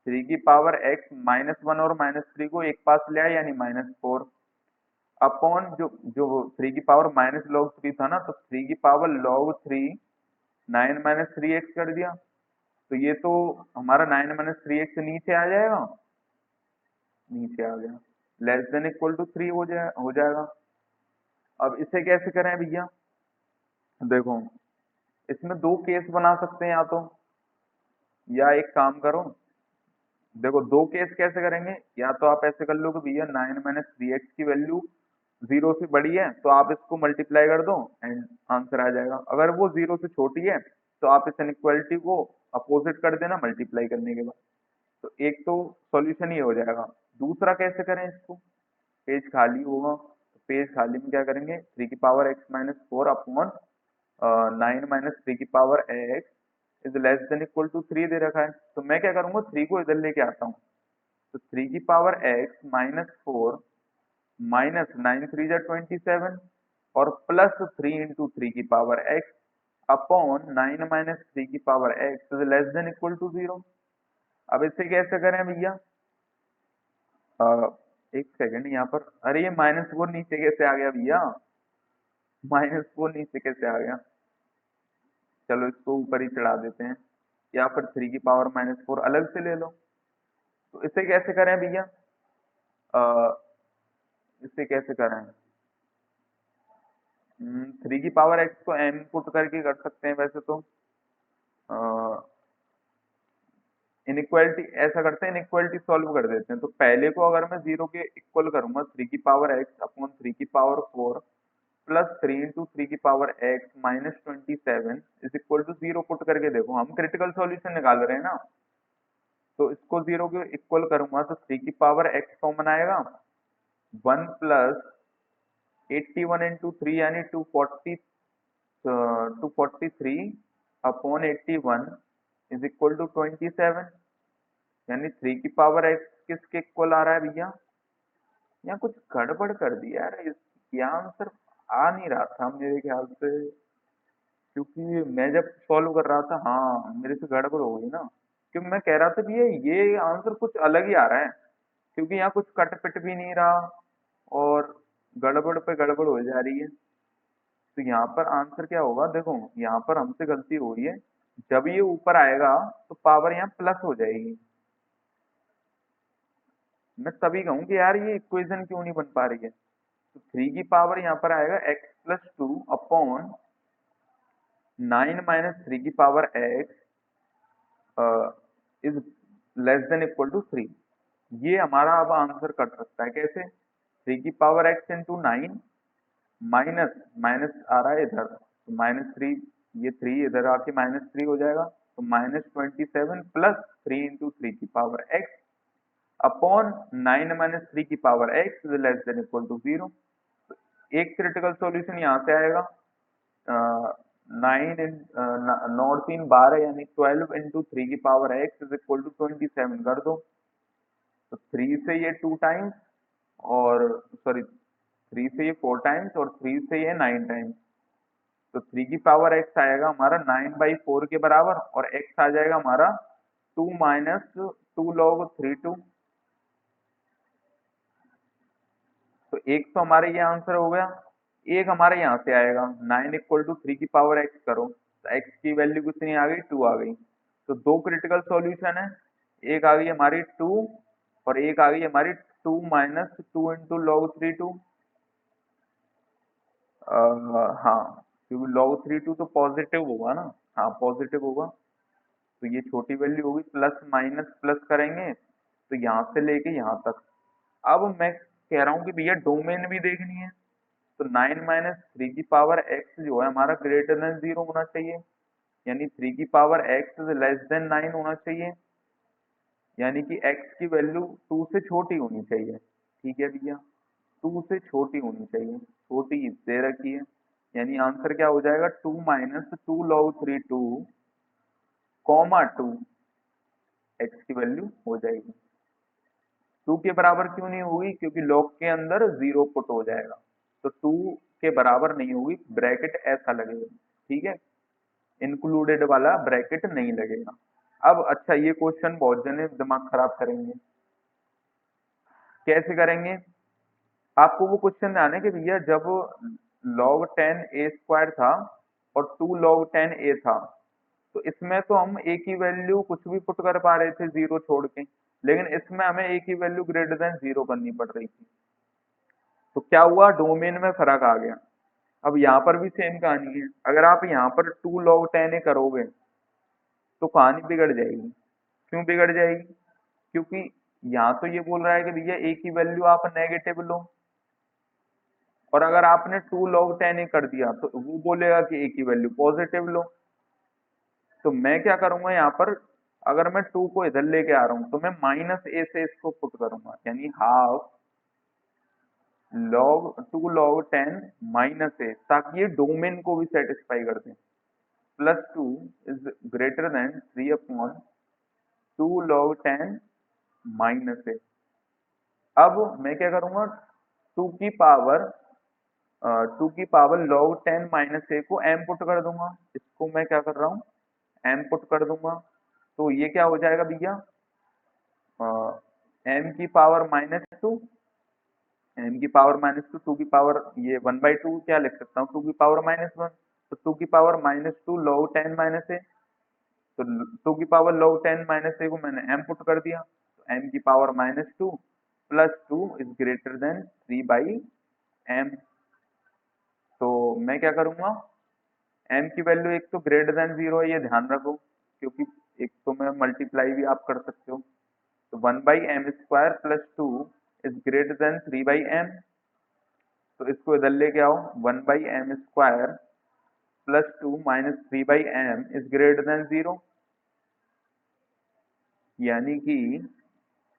3 की पावर x -1 और -3 को एक पास ले आया यानी -4 अपॉन जो जो 3 की पावर -log 3 था ना, तो 3 की पावर log 3 9 - 3x कर दिया, तो ये तो हमारा 9 - 3x नीचे आ जाएगा, नीचे आ गया, लेस देन इक्वल टू 3 हो जाएगा। अब इसे कैसे करें भैया, देखो इसमें दो केस बना सकते हैं, या एक काम करो, देखो दो केस कैसे करेंगे, या तो आप ऐसे कर लो कि भैया 9 - 3x की वैल्यू 0 से बड़ी है तो आप इसको मल्टीप्लाई कर दो एंड आंसर आ जाएगा, अगर वो 0 से छोटी है तो आप इस इनइक्वालिटी को अपोजिट कर देना मल्टीप्लाई करने के बाद, तो एक तो सॉल्यूशन ही हो जाएगा। दूसरा कैसे करें इसको, पेज खाली होगा तो पेज खाली में क्या करेंगे, 3 की पावर x-4 अपॉन 9 - 3 की power x is less than equal to 3 दे रखा है, तो मैं क्या करूंगा 3 को इधर लेके आता हूँ, तो 3 की पावर x-4 माइनस 9 3 = 27 और प्लस 3 × 3 की पावर x अपॉन 9 - 3 की power x is less than equal to 0। अब इसे कैसे करें भैया, एक सेकंड यहाँ पर, अरे ये -4 नीचे कैसे आ गया भैया, -4 नीचे कैसे आ गया, चलो इसको ऊपर ही चढ़ा देते हैं, या फिर 3 की पावर -4 अलग से ले लो। तो इसे कैसे करें भैया, इसे कैसे करें, 3 की पावर x को m पुट करके कर सकते हैं वैसे तो, इनइक्वालिटी ऐसा करते हैं, इनइक्वालिटी सॉल्व कर देते हैं, तो पहले को अगर मैं 0 के इक्वल करूंगा 3 की पावर x अपॉन 3 की पावर 4 प्लस 3 × 3 की power x -27 is equal to 0 put करके देखो, हम क्रिटिकल सॉल्यूशन निकाल रहे हैं ना, तो इसको 0 के इक्वल करूंगा तो 3 की पावर x कॉमन आएगा, 1 प्लस 81 × 3 यानी 243 अपॉन 81 इज इक्वल टू 27, यानी 3 की पावर x किसके इक्वल आ रहा है भैया, यहाँ कुछ गड़बड़ कर दिया यार, यहाँ आंसर आ नहीं रहा था मेरे ख्याल से, क्योंकि मैं जब सॉल्व कर रहा था, हाँ मेरे से गड़बड़ हो गई ना, क्योंकि मैं कह रहा था भैया ये आंसर कुछ अलग ही आ रहा है, क्योंकि यहाँ कुछ कट पिट भी नहीं रहा और गड़बड़ पे गड़बड़ हो जा रही है। तो यहाँ पर आंसर क्या होगा, देखो यहाँ पर हमसे गलती हो रही है, जब ये ऊपर आएगा तो पावर यहाँ प्लस हो जाएगी, मैं तभी कहूँ कि यार ये इक्वेशन क्यों नहीं बन पा रही है, तो 3 की पावर यहाँ पर आएगा x+2 अपॉन 9 - 3 की power x is less than equal to 3, ये हमारा अब आंसर कट सकता है कैसे, 3 की power x into 9 minus minus आ रहा है इधर, तो -3 ये 3 इधर आके -3 हो जाएगा, तो -27 प्लस 3 इंटू 3 की पावर x अपॉन 9 माइनस 3 की power x is less than equal to 0। एक क्रिटिकल सॉल्यूशन यहाँ से आएगा, 9 और 3 12 यानी 12 इंटू 3 की power x is equal to 27 कर दो, तो 3 से ये 2 टाइम्स और सॉरी 3 से ये 4 टाइम्स और 3 से ये 9 टाइम्स, तो 3 की पावर x आएगा हमारा 9/4 के बराबर और x आ जाएगा हमारा 2 माइनस 2 log 3 2। तो एक तो हमारे ये आंसर हो गया, एक हमारे यहाँ से आएगा 9 इक्वल टू 3 की पावर x करो, तो x की वैल्यू कितनी आ गई, 2 आ गई। तो दो क्रिटिकल सॉल्यूशन है, एक आ गई हमारी 2 और एक आ गई हमारी 2 माइनस 2 इंटू लॉग 3 2। हाँ, क्योंकि log 3 2 तो पॉजिटिव होगा ना, हाँ पॉजिटिव होगा, तो ये छोटी वैल्यू होगी, प्लस माइनस प्लस करेंगे तो यहाँ से लेके यहाँ तक। अब मैं कह रहा हूँ कि भैया डोमेन भी देखनी है, तो 9 माइनस 3 की पावर x जो है हमारा ग्रेटर देन 0 होना चाहिए, यानी 3 की पावर x लेस देन 9 होना चाहिए, यानी कि x की वैल्यू 2 से छोटी होनी चाहिए। ठीक है भैया, 2 से छोटी होनी चाहिए, छोटी दे रखी है, यानी आंसर क्या हो जाएगा 2 माइनस 2 log 3 2 कॉमा 2, x की वैल्यू हो जाएगी 2 के बराबर क्यों नहीं होगी, क्योंकि लॉग के अंदर 0 पुट हो जाएगा, तो 2 के बराबर नहीं होगी, ब्रैकेट ऐसा लगेगा। ठीक है, इंक्लूडेड वाला ब्रैकेट नहीं लगेगा। अब अच्छा, ये क्वेश्चन बहुत जने दिमाग खराब करेंगे, कैसे करेंगे, आपको वो क्वेश्चन ध्यान है कि भैया जब log 10 a स्क्वायर था और 2 log 10 a था, तो इसमें तो हम एक ही वैल्यू कुछ भी पुट कर पा रहे थे जीरो छोड़ के, लेकिन इसमें हमें एक ही वैल्यू ग्रेटर देन 0 करनी पड़ रही थी, तो क्या हुआ, डोमेन में फर्क आ गया। अब यहाँ पर भी सेम कहानी है, अगर आप यहाँ पर 2 log 10 a करोगे तो कहानी बिगड़ जाएगी। क्यों बिगड़ जाएगी, क्योंकि यहाँ तो ये बोल रहा है कि भैया एक ही वैल्यू आप नेगेटिव लो, और अगर आपने 2 log 10 a कर दिया तो वो बोलेगा कि एक ही वैल्यू पॉजिटिव लो। तो मैं क्या करूंगा यहाँ पर, अगर मैं 2 को इधर लेके आ रहा हूँ तो मैं माइनस ए से इसको पुट करूंगा, यानी half log 2 log 10 minus a, ताकि ये डोमेन को भी सेटिस्फाई कर दे, plus 2 is greater than 3 upon 2 log 10 minus a. अब मैं क्या करूंगा, 2 की पावर 2 की पावर log 10 माइनस ए को m पुट कर दूंगा, इसको मैं क्या कर रहा हूँ, m पुट कर दूंगा, तो ये क्या हो जाएगा भैया, m की पावर -2, m की पावर -2, 2 की पावर ये 1/2 क्या लिख सकता हूँ, 2 की पावर -1, तो 2 की पावर -2 log 10 माइनस ए, तो 2 की पावर log 10 माइनस ए को मैंने m पुट कर दिया, तो m की power -2 plus 2 is greater then 3/m। तो मैं क्या करूंगा, m की वैल्यू एक तो ग्रेटर देन 0 है, ये ध्यान रखो, क्योंकि एक तो मैं मल्टीप्लाई भी आप कर सकते हो, तो 1/m square plus 2 is greater then 3/m, तो इसको इधर लेके आओ, 1/m square plus 2 minus 3/m is greater then 0, यानी कि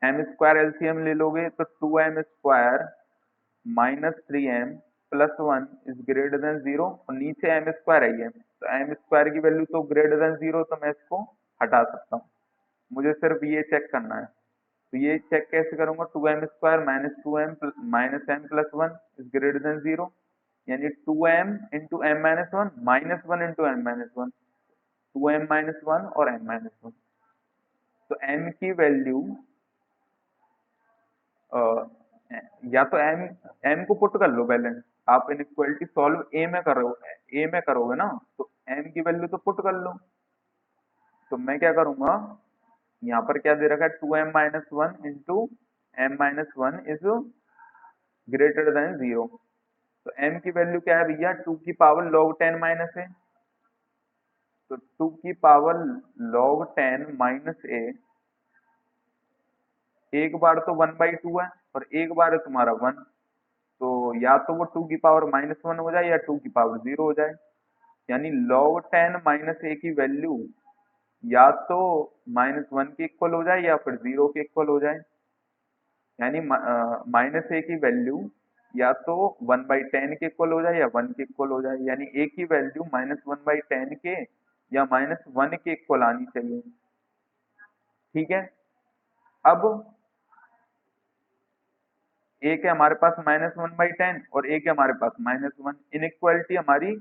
m स्क्वायर एलसीएम ले लोगे तो 2m square minus 3m plus 1 is greater then 0, और नीचे m स्क्वायर है, तो m स्क्वायर की वैल्यू तो ग्रेटर देन 0, तो मैं इसको हटा सकता हूँ, मुझे सिर्फ ये चेक करना है। तो ये चेक कैसे करूंगा, 2m square minus 2m minus m plus 1 is greater then 0, यानी 2m into m minus 1 minus 1 into m minus 1, 2m minus 1 और m माइनस 1, तो m की वैल्यू या तो m को पुट कर लो पहले, आप इनइक्वालिटी सॉल्व a में करोगे ना, तो m की वैल्यू तो पुट कर लो, तो मैं क्या करूंगा, यहाँ पर क्या दे रखा है, 2m minus 1 into m minus 1 is greater then 0, तो m की वैल्यू क्या है भैया, 2 की पावर log 10 माइनस ए, तो 2 की पावर log 10 माइनस ए, एक बार तो 1/2 है और एक बार है तुम्हारा 1, तो या तो वो 2 की पावर -1 हो जाए या 2 की पावर 0 हो जाए, यानी log 10 माइनस ए की वैल्यू या तो -1 के इक्वल हो जाए या फिर 0 के इक्वल हो जाए। यानी माइनस ए की वैल्यू या तो 1/10 के इक्वल हो जाए या 1 के इक्वल हो जाए। यानी ए की वैल्यू -1/10 के या -1 के इक्वल आनी चाहिए। ठीक है, अब एक है हमारे पास -1/10 और एक है हमारे पास -1। इनइक्वालिटी हमारी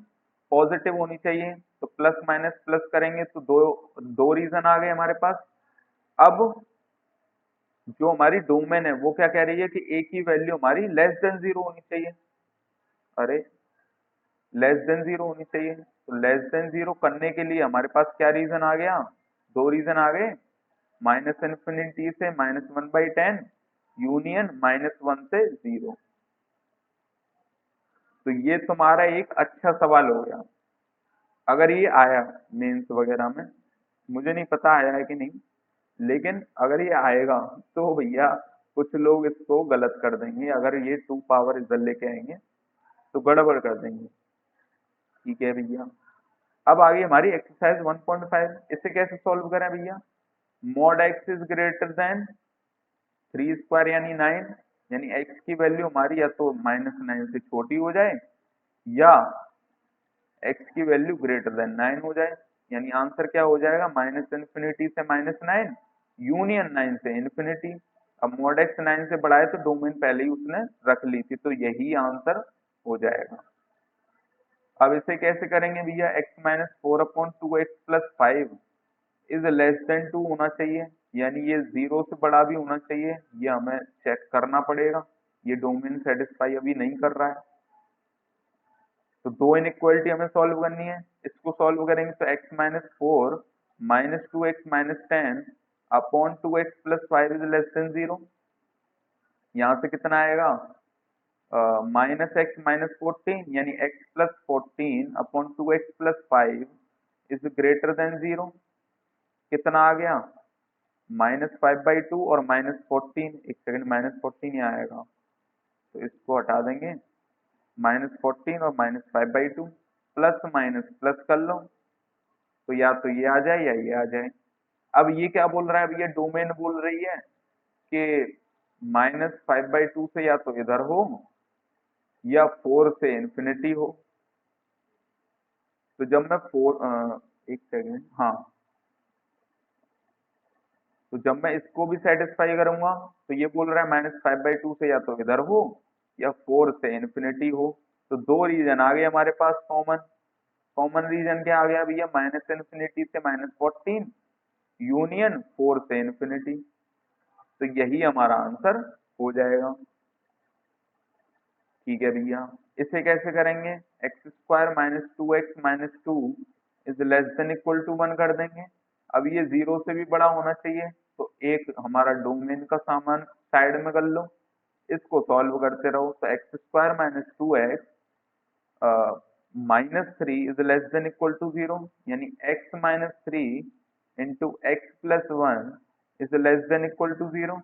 पॉजिटिव होनी चाहिए, तो प्लस माइनस प्लस करेंगे तो दो दो रीजन आ गए हमारे पास। अब जो हमारी डोमेन है वो क्या कह रही है कि ए की वैल्यू हमारी लेस देन 0 होनी चाहिए। अरे लेस देन 0 होनी चाहिए, तो लेस देन 0 करने के लिए हमारे पास क्या रीजन आ गया, दो रीजन आ गए, -इन्फिनिटी से -1/10 यूनियन -1 से 0। तो ये तुम्हारा एक अच्छा सवाल हो गया। अगर ये आया मेंस वगैरह में, मुझे नहीं पता आया है कि नहीं, लेकिन अगर ये आएगा तो भैया कुछ लोग इसको गलत कर देंगे। अगर ये 2 पावर इधर लेके आएंगे तो गड़बड़ कर देंगे। ठीक है भैया, अब आगे हमारी एक्सरसाइज 1.5। इसे कैसे सॉल्व करें भैया, mod x is greater then 3² यानी 9, यानी एक्स की वैल्यू हमारी या तो -9 से छोटी हो जाए या एक्स की वैल्यू ग्रेटर देन 9 हो जाए। यानी आंसर क्या हो जाएगा, -इन्फिनिटी से -9 यूनियन 9 से इन्फिनिटी। अब मॉड एक्स 9 से बड़ा है तो डोमेन पहले ही उसने रख ली थी, तो यही आंसर हो जाएगा। अब इसे कैसे करेंगे भैया, x-4/2x+5 इज लेस देन 2 होना चाहिए, यानी ये 0 से बड़ा भी होना चाहिए, ये हमें चेक करना पड़ेगा। ये डोमेन सेटिस्फाई अभी नहीं कर रहा है, तो दो इनइक्वालिटी हमें सॉल्व करनी है। इसको सॉल्व करेंगे तो x-4 -2x-10 upon 2x+5 is less then 0। यहाँ से कितना आएगा, -x-14 यानी x+14 upon 2x+5 is greater then 0। कितना आ गया, -5/2 और -14, एक सेकंड, -14 ही आएगा तो इसको हटा देंगे, -14 और -5/2 प्लस माइनस प्लस कर लो, तो या तो ये आ जाए या ये आ जाए। अब ये क्या बोल रहा है, अब ये डोमेन बोल रही है कि -5/2 से या तो इधर हो या 4 से इन्फिनिटी हो। तो जब मैं एक सेकेंड, हाँ, तो जब मैं इसको भी सेटिस्फाई करूंगा तो ये बोल रहा है -5/2 से या तो इधर हो या 4 से इन्फिनिटी हो। तो दो रीजन आ गए हमारे पास कॉमन। कॉमन रीजन क्या आ गया भैया, -इन्फिनिटी से -14 यूनियन 4 से इन्फिनिटी। तो यही हमारा आंसर हो जाएगा। ठीक है भैया, इसे कैसे करेंगे, x² -2x-2 is less than equal to 1 कर देंगे। अब ये 0 से भी बड़ा होना चाहिए, तो एक हमारा डोमेन का सामान साइड में कर लो, इसको सॉल्व करते रहो। तो x² -2x -3 is less than equal to 0, यानी x-3 into x+1 is less than equal to 0।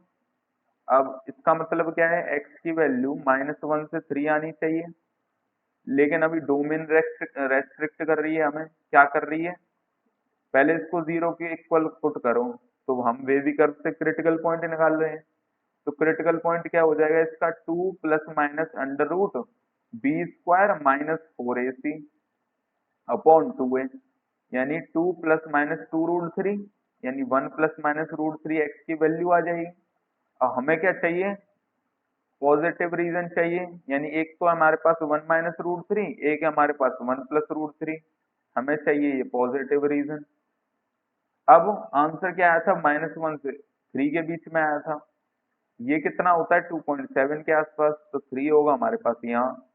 अब इसका मतलब क्या है, x की वैल्यू -1 से 3 आनी चाहिए, लेकिन अभी डोमेन रेस्ट्रिक्ट कर रही है हमें, क्या कर रही है, पहले इसको 0 के इक्वल पुट करो, तो हम वे भी कर्व से क्रिटिकल पॉइंट निकाल रहे हैं। तो क्रिटिकल पॉइंट क्या हो जाएगा इसका, 2 ± b² -4ac अपॉन 2a, यानी 2 ± 2√3, यानी 1 ± √3 x की वैल्यू आ जाएगी। अब हमें क्या चाहिए, पॉजिटिव रीजन चाहिए, यानी एक तो हमारे पास 1 - √3, एक है हमारे पास 1 + √3, हमें चाहिए ये पॉजिटिव रीजन। अब आंसर क्या आया था, -1 से 3 के बीच में आया था, ये कितना होता है 2.7 के आसपास, तो 3 होगा हमारे पास यहाँ,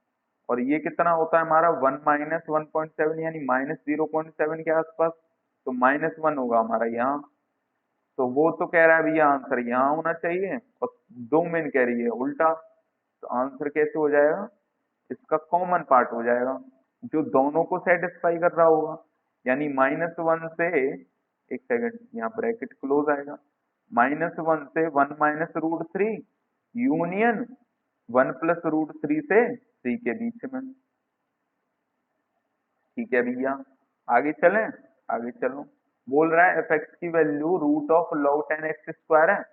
और ये कितना होता है हमारा 1 - 1.7 यानी -0.7 के आसपास, तो -1 होगा हमारा यहाँ। तो वो तो कह रहा है भैया आंसर यहाँ होना चाहिए, और डोमेन कह रही है उल्टा। तो आंसर कैसे हो जाएगा, इसका कॉमन पार्ट हो जाएगा जो दोनों को सेटिस्फाई कर रहा होगा, यानी -1 से, एक सेकंड, यहाँ ब्रैकेट क्लोज आएगा, -1 से 1 - √3 यूनियन 1 + √3 से 3 के बीच में। ठीक है भैया, आगे चलें। आगे चलो, बोल रहा है एफ एक्स की value root of log ten x square है।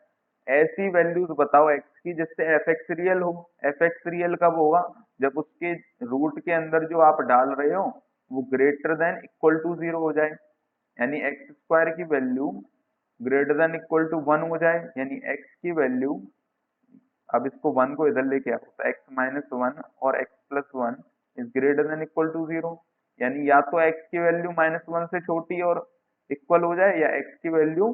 ऐसी वैल्यूज बताओ एक्स की जिससे एफ एक्स रियल हो। एफ एक्स रियल कब होगा? जब उसके रूट के अंदर जो आप डाल रहे हो वो greater than equal to zero हो जाए, यानी एक्स स्क्वायर की value greater than equal to one हो जाए, यानी एक्स की वैल्यू, अब इसको वन को इधर लेके आओ तो एक्स माइनस वन और x plus one is greater than equal to zero, यानी या तो एक्स की वैल्यू माइनस वन से छोटी और इक्वल हो जाए या एक्स की value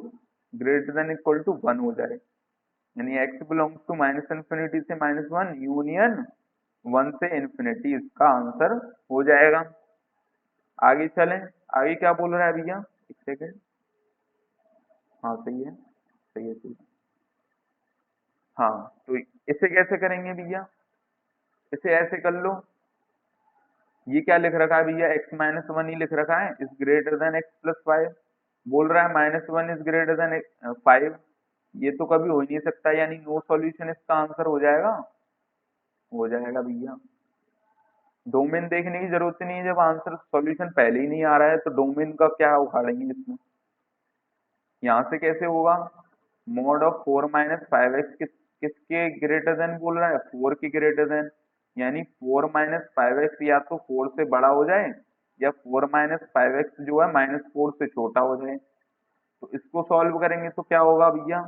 greater than equal to one हो जाए, यानी x belongs to minus infinity से माइनस वन यूनियन वन से इन्फिनिटी, इसका आंसर हो जाएगा। आगे चलें, आगे क्या बोल रहा है भैया, एक सेकेंड, हाँ सही है, सही है, सही है। हाँ तो इसे कैसे करेंगे भैया, इसे ऐसे कर लो, ये क्या लिख रखा है भैया, एक्स माइनस वन ही लिख रखा है, is greater then x plus five, बोल रहा है minus one is greater then five, ये तो कभी हो ही नहीं सकता, यानी नो सॉल्यूशन इसका आंसर हो जाएगा, हो जाएगा भैया। डोमेन देखने की जरूरत ही नहीं है, जब आंसर सॉल्यूशन पहले ही नहीं आ रहा है तो डोमेन का क्या उखाड़ेंगे इसमें। यहाँ से कैसे होगा, mod of four minus five x किसके ग्रेटर देन बोल रहा है, फोर के ग्रेटर देन, यानी फोर माइनस फाइव एक्स या तो फोर से बड़ा हो जाए या फोर माइनस फाइव एक्स जो है माइनस फोर से छोटा हो जाए। तो इसको सॉल्व करेंगे तो क्या होगा भैया,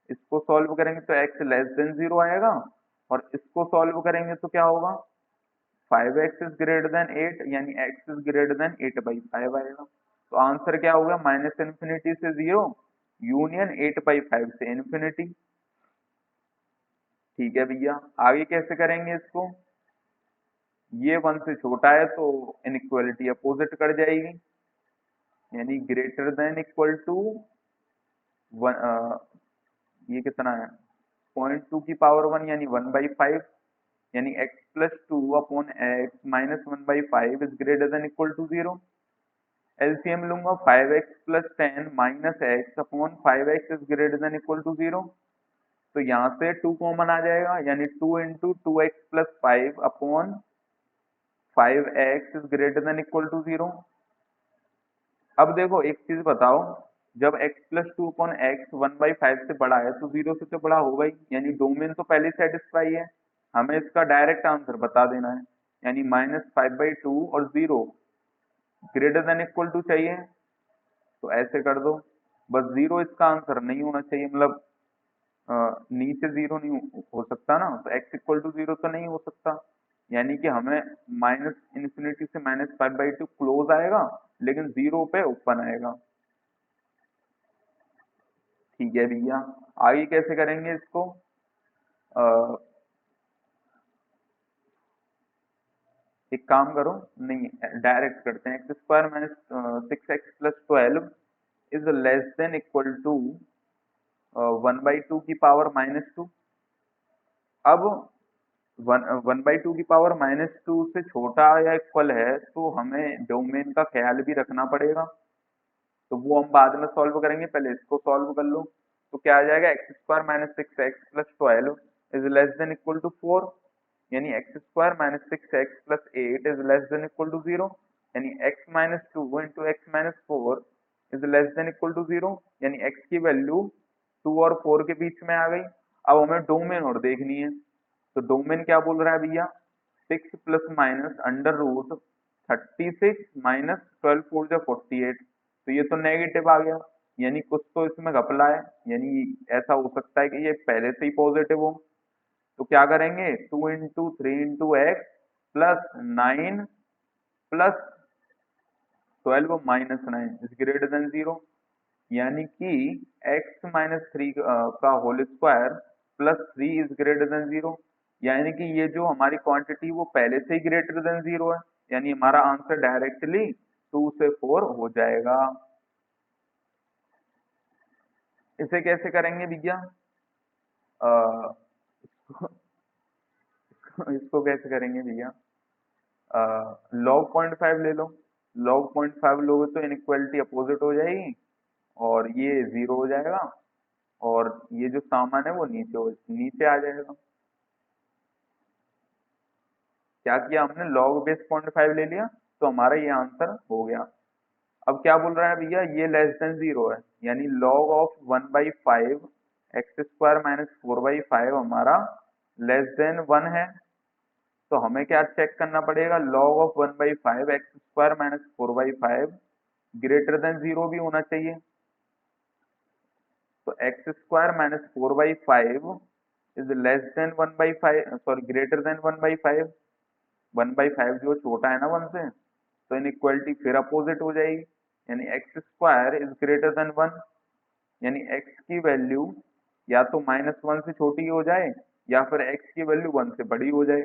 इसको सॉल्व करेंगे तो एक्स लेस देन जीरो आएगा, और इसको सॉल्व करेंगे तो क्या होगा, five x is greater than eight, यानी x is greater than eight by five आएगा। तो आंसर क्या होगा, माइनस इन्फिनिटी से zero union eight by five से इन्फिनिटी। ठीक है भैया, आगे कैसे करेंगे इसको, ये वन से छोटा है तो इनइक्वालिटी अपोजिट कर जाएगी, यानी greater than equal to one, ये कितना है, पॉइंट टू की पावर वन यानी वन बाई फाइव, यानी x plus two upon x minus one by five is greater than equal to zero. LCM लूंगा, five x plus ten minus x upon five x is greater than equal to zero, तो यहाँ से two common आ जाएगा, यानी two into two x plus five upon five x is greater than equal to zero. अब देखो एक चीज बताओ, जब x plus two upon x one by five से बड़ा है तो जीरो से तो बड़ा होगा ही, यानी डोमेन तो पहले सेटिस्फाई है, हमें इसका डायरेक्ट आंसर बता देना है, यानी माइनस फाइव बाई टू और zero greater than equal to चाहिए, तो ऐसे कर दो, बस जीरो इसका आंसर नहीं होना चाहिए, मतलब नीचे जीरो नहीं हो सकता ना, तो x इक्वल टू जीरो तो नहीं हो सकता, यानी कि हमें माइनस इन्फिनिटी से minus five by to close आएगा लेकिन जीरो पे ओपन आएगा। ठीक है भैया, आगे कैसे करेंगे इसको, अ, एक काम करो, नहीं डायरेक्ट करते हैं, x square minus six x plus twelve is less than equal to one by two की पावर माइनस टू। अब वन वन बाई टू की पावर माइनस टू से छोटा या इक्वल है तो हमें डोमेन का ख्याल भी रखना पड़ेगा, तो वो हम बाद में सॉल्व करेंगे, पहले इसको सॉल्व कर लो। तो क्या आ जाएगा, x square minus six x plus twelve is less than equal to four, यानी x square minus six x plus eight is less than equal to zero, यानी x minus two into x minus four is less than equal to zero, यानी x की value two और four के बीच में आ गई। अब हमें डोमेन और देखनी है, तो डोमेन क्या बोल रहा है भैया, six plus minus under root thirty six minus twelve four जो फोर्टी एट, तो ये तो नेगेटिव आ गया, यानी कुछ तो इसमें घपला है, यानी ऐसा हो सकता है कि ये पहले से ही पॉजिटिव हो। तो क्या करेंगे, two into three into x plus nine plus twelve minus nine is greater than zero, यानी कि एक्स माइनस थ्री का whole square plus three is greater than zero, यानी कि ये जो हमारी क्वांटिटी वो पहले से ही ग्रेटर देन जीरो है, यानी हमारा आंसर डायरेक्टली टू से फोर हो जाएगा। इसे कैसे करेंगे भैया, अ, इसको इसको कैसे करेंगे भैया, लॉग पॉइंट फाइव ले लो, लॉग पॉइंट फाइव लोगे तो इनइक्वालिटी अपोजिट हो जाएगी और ये जीरो हो जाएगा, और ये जो सामान है वो नीचे आ जाएगा। क्या किया हमने, लॉग बेस पॉइंट फाइव ले लिया, तो हमारा ये आंसर हो गया। अब क्या बोल रहा है भैया, ये लेस देन 0 है, यानी log of 1/5 x square minus 4/5 हमारा लेस देन 1 है। तो हमें क्या चेक करना पड़ेगा, log of 1/5 x square minus 4/5 greater than 0 भी होना चाहिए। तो x square minus 4/5 is less then 1/5, sorry greater than 1/5। 1/5 जो छोटा है ना 1 से, तो इनइक्वालिटी फिर अपोजिट हो जाएगी, यानी x square is greater then 1, यानी एक्स की वैल्यू या तो -1 से छोटी हो जाए या फिर एक्स की वैल्यू 1 से बड़ी हो जाए।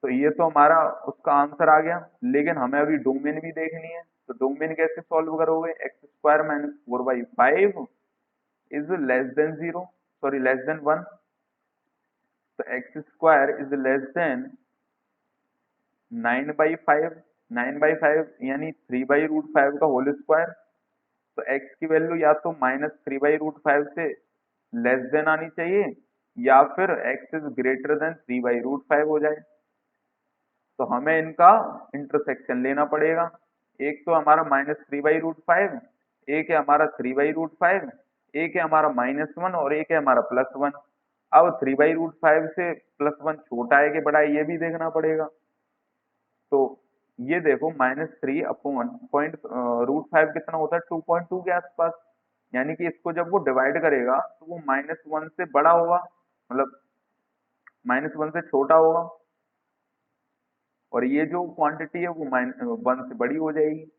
तो ये तो हमारा उसका आंसर आ गया, लेकिन हमें अभी डोमेन भी देखनी है। तो डोमेन कैसे सॉल्व करोगे, x square minus 4/5 is less then 0, sorry less than 1। तो x square is less then 9/5, 9/5 यानी 3/√5 का होल स्क्वायर। तो x की वैल्यू या तो -3/√5 से लेस देन आनी चाहिए या फिर x इज ग्रेटर देन 3/√5 हो जाए। तो हमें इनका इंटरसेक्शन लेना पड़ेगा। एक तो हमारा -3/√5, एक है हमारा 3/√5, एक है हमारा -1 और एक है हमारा +1। अब 3/√5 से +1 छोटा है कि बड़ा है, ये भी देखना पड़ेगा। तो ये देखो -3 अपॉन √5 कितना होता है, 2.2 के आसपास। यानी कि इसको जब वो डिवाइड करेगा तो वो -1 से बड़ा होगा, मतलब -1 से छोटा होगा, और ये जो क्वांटिटी है वो -1 से बड़ी हो जाएगी।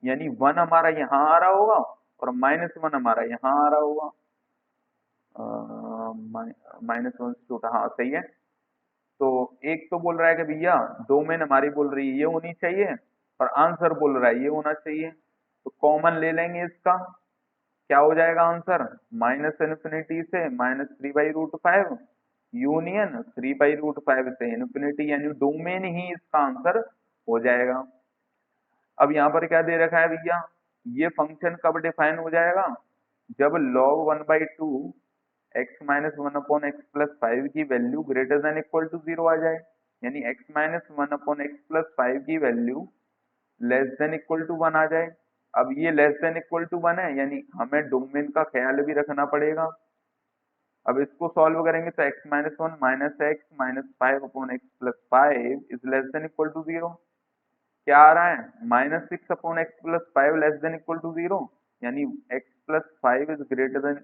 यानी 1 हमारा यहाँ आ रहा होगा और -1 हमारा यहाँ आ रहा होगा। -1 से छोटा, हाँ सही है। तो एक तो बोल रहा है कि भैया डोमेन हमारी बोल रही है ये होनी चाहिए, और आंसर बोल रहा है ये होना चाहिए। तो कॉमन ले लेंगे इसका, क्या हो जाएगा आंसर, -इन्फिनिटी से -3/√5 यूनियन 3/√5 से इन्फिनिटी, यानी डोमेन ही इसका आंसर हो जाएगा। अब यहाँ पर क्या दे रखा है भैया, ये फंक्शन कब डिफाइन हो जाएगा, जब log 1/2 x माइनस 1/x+5 की value greater than equal to 0 आ जाए, यानी x माइनस 1/x+5 की value less than equal to 1 आ जाए। अब ये लेस देन इक्वल टू 1 है, यानी हमें डोमेन का ख्याल भी रखना पड़ेगा। अब इसको सॉल्व करेंगे तो x minus 1 minus x minus 5/x+5 is less than equal to 0। क्या आ रहा है, -6/x+5 less than equal to 0, यानी x+5 इज ग्रेटर देन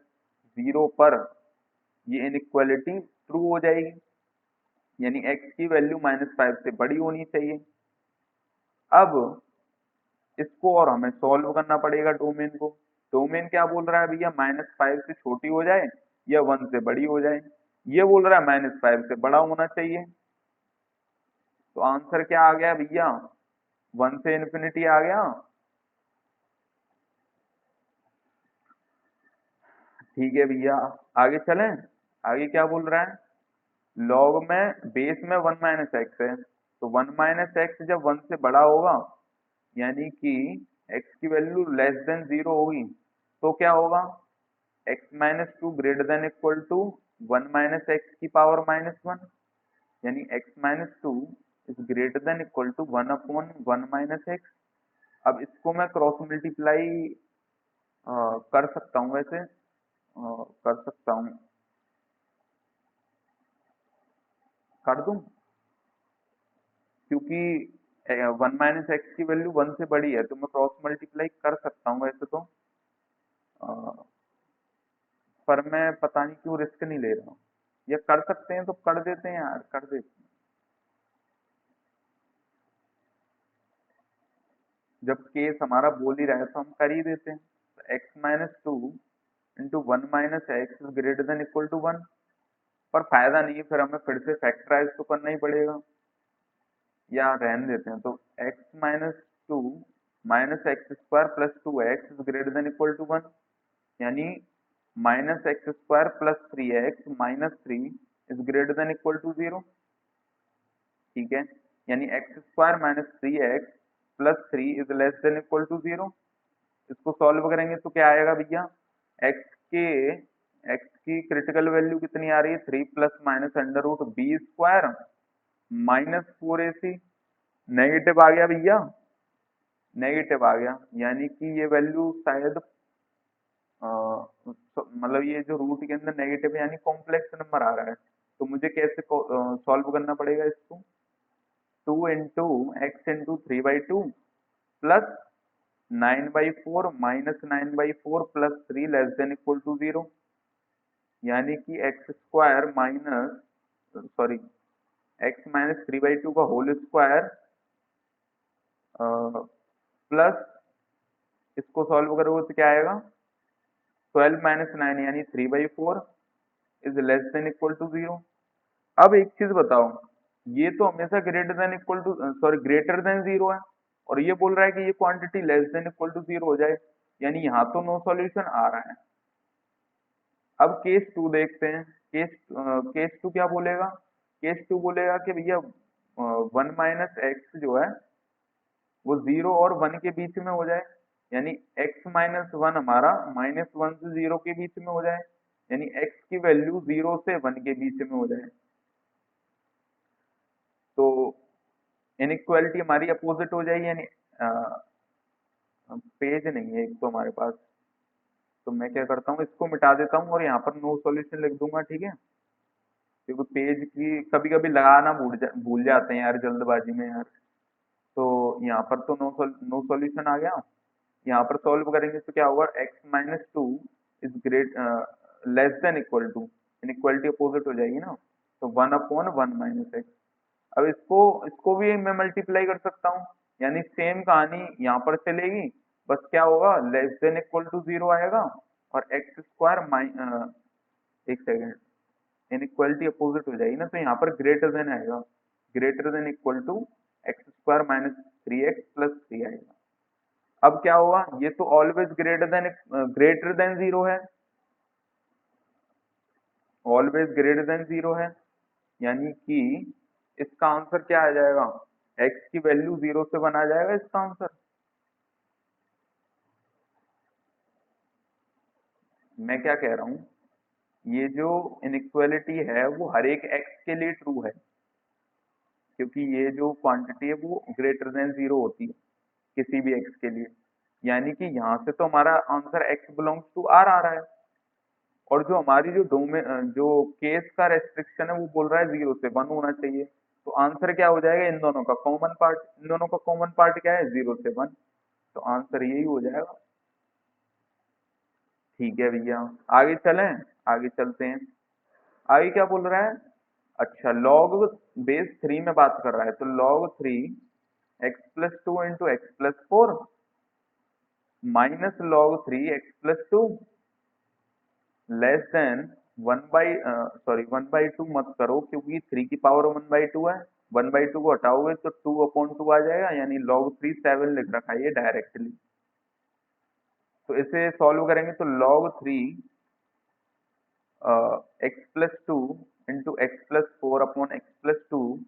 0 पर ये इनइक्वालिटी ट्रू हो जाएगी, यानी x की वैल्यू -5 से बड़ी होनी चाहिए। अब इसको और हमें सॉल्व करना पड़ेगा डोमेन को। डोमेन क्या बोल रहा है भैया, -5 से छोटी हो जाए या 1 से बड़ी हो जाए। ये बोल रहा है -5 से बड़ा होना चाहिए। तो आंसर क्या आ गया भैया, 1 से इन्फिनिटी आ गया। ठीक है भैया, आगे चलें। आगे क्या बोल रहा है, लॉग में बेस में 1 माइनस एक्स है, तो 1 माइनस एक्स जब 1 से बड़ा होगा, यानी कि x की वैल्यू लेस देन 0 होगी, तो क्या होगा, x minus 2 greater than equal to 1 minus x की पावर -1, यानी x minus 2 is greater than equal to 1/1 minus x. अब इसको मैं क्रॉस मल्टीप्लाई कर सकता हूँ, वैसे कर सकता हूँ, कर दूं, क्योंकि 1 माइनस एक्स की वैल्यू 1 से बड़ी है, तो मैं क्रॉस मल्टीप्लाई कर सकता हूँ वैसे तो, अ, पर मैं पता नहीं क्यों रिस्क नहीं ले रहा हूँ। या कर सकते हैं तो कर देते हैं यार, कर देते हैं। जब केस हमारा बोल ही रहा है तो हम कर ही देते हैं। तो x-2 into 1 minus x greater than equal to 1, पर फायदा नहीं है, फिर हमें फिर से फैक्टराइज तो करना ही पड़ेगा, या रहने देते हैं। तो x-2 minus x square plus 2x greater than equal to 1, यानी -x² plus 3x minus 3 is greater than equal to 0। ठीक है, यानी x² minus 3x plus 3 is less than equal to 0। इसको सॉल्व करेंगे तो क्या आएगा भैया, x की क्रिटिकल वैल्यू कितनी आ रही है, 3 plus minus under root B square minus 4ac, negative आ गया भैया, नेगेटिव आ गया, यानी कि ये वैल्यू शायद मतलब ये जो रूट के अंदर नेगेटिव है यानी कॉम्प्लेक्स नंबर आ रहा है। तो मुझे कैसे सॉल्व करना पड़ेगा इसको? 2 into x into 3/2 plus 9/4 -9/4 plus 3 < 0, यानी कि x square minus sorry x-3/2 का होल स्क्वायर प्लस इसको सॉल्व करोगे तो क्या आएगा? 12 - 9 यानी 3/4 इज < 0। अब एक चीज बताओ, ये तो हमेशा ग्रेटर देन जीरो है, और ये बोल रहा है कि ये क्वांटिटी < 0 हो जाए, यानी यहाँ तो नो सॉल्यूशन आ रहा है। अब केस टू देखते हैं। केस टू क्या बोलेगा? केस टू बोलेगा कि भैया 1 - x जो है वो 0 और 1 के बीच में हो जाए, यानी x-1 हमारा -1 से 0 के बीच में हो जाए, यानी x की वैल्यू 0 से 1 के बीच में हो जाए। तो इनइक्वालिटी हमारी अपोजिट हो जाएगी, यानी पेज नहीं है एक तो हमारे पास, तो मैं क्या करता हूँ, इसको मिटा देता हूँ और यहाँ पर नो सॉल्यूशन लिख दूंगा, ठीक है? क्योंकि पेज की कभी कभी लगाना भूल जाते हैं यार जल्दबाजी में यार। तो यहाँ पर तो नो सॉल्यूशन आ गया। यहाँ पर सॉल्व करेंगे तो क्या होगा? x-2 is great less than equal to, inequality opposite हो जाएगी ना, तो 1/1 - x। अब इसको इसको भी मैं मल्टीप्लाई कर सकता हूँ, यानी सेम कहानी यहाँ पर चलेगी, बस क्या होगा? < 0 आएगा, और एक्स स्क्वायर एक सेकेंड, इनइक्वालिटी अपोजिट हो जाएगी ना, तो यहाँ पर ग्रेटर देन आएगा, greater than equal to x² - 3x + 3 आएगा। अब क्या होगा? ये तो ऑलवेज ग्रेटर देन जीरो है, ऑलवेज ग्रेटर देन जीरो है, यानी कि इसका आंसर क्या आ जाएगा? x की वैल्यू 0 से 1 आ जाएगा इसका आंसर। मैं क्या कह रहा हूँ, ये जो इनइक्वालिटी है वो हर एक x के लिए ट्रू है, क्योंकि ये जो क्वांटिटी है वो ग्रेटर देन जीरो होती है किसी भी x के लिए, यानी कि यहाँ से तो हमारा answer x belongs to r आ रहा है, और जो हमारी जो डोमेन जो केस का रेस्ट्रिक्शन है वो बोल रहा है 0 से 1 होना चाहिए। तो आंसर क्या हो जाएगा? इन दोनों का कॉमन पार्ट, इन दोनों का कॉमन पार्ट क्या है? 0 से 1, तो आंसर यही हो जाएगा। ठीक है भैया, आगे चलें, आगे चलते हैं। आगे क्या बोल रहा है? अच्छा, लॉग बेस 3 में बात कर रहा है, तो log 3 x+2 into x+4 minus log 3 x+2 less than 1/2 मत करो, क्योंकि 3 की पावर 1/2 है, 1/2 को हटाओगे तो 2/2 आ जाएगा, यानी log 3 7 लिख रखा है ये डायरेक्टली। तो इसे सॉल्व करेंगे तो log 3 x+2 into x+4/x+2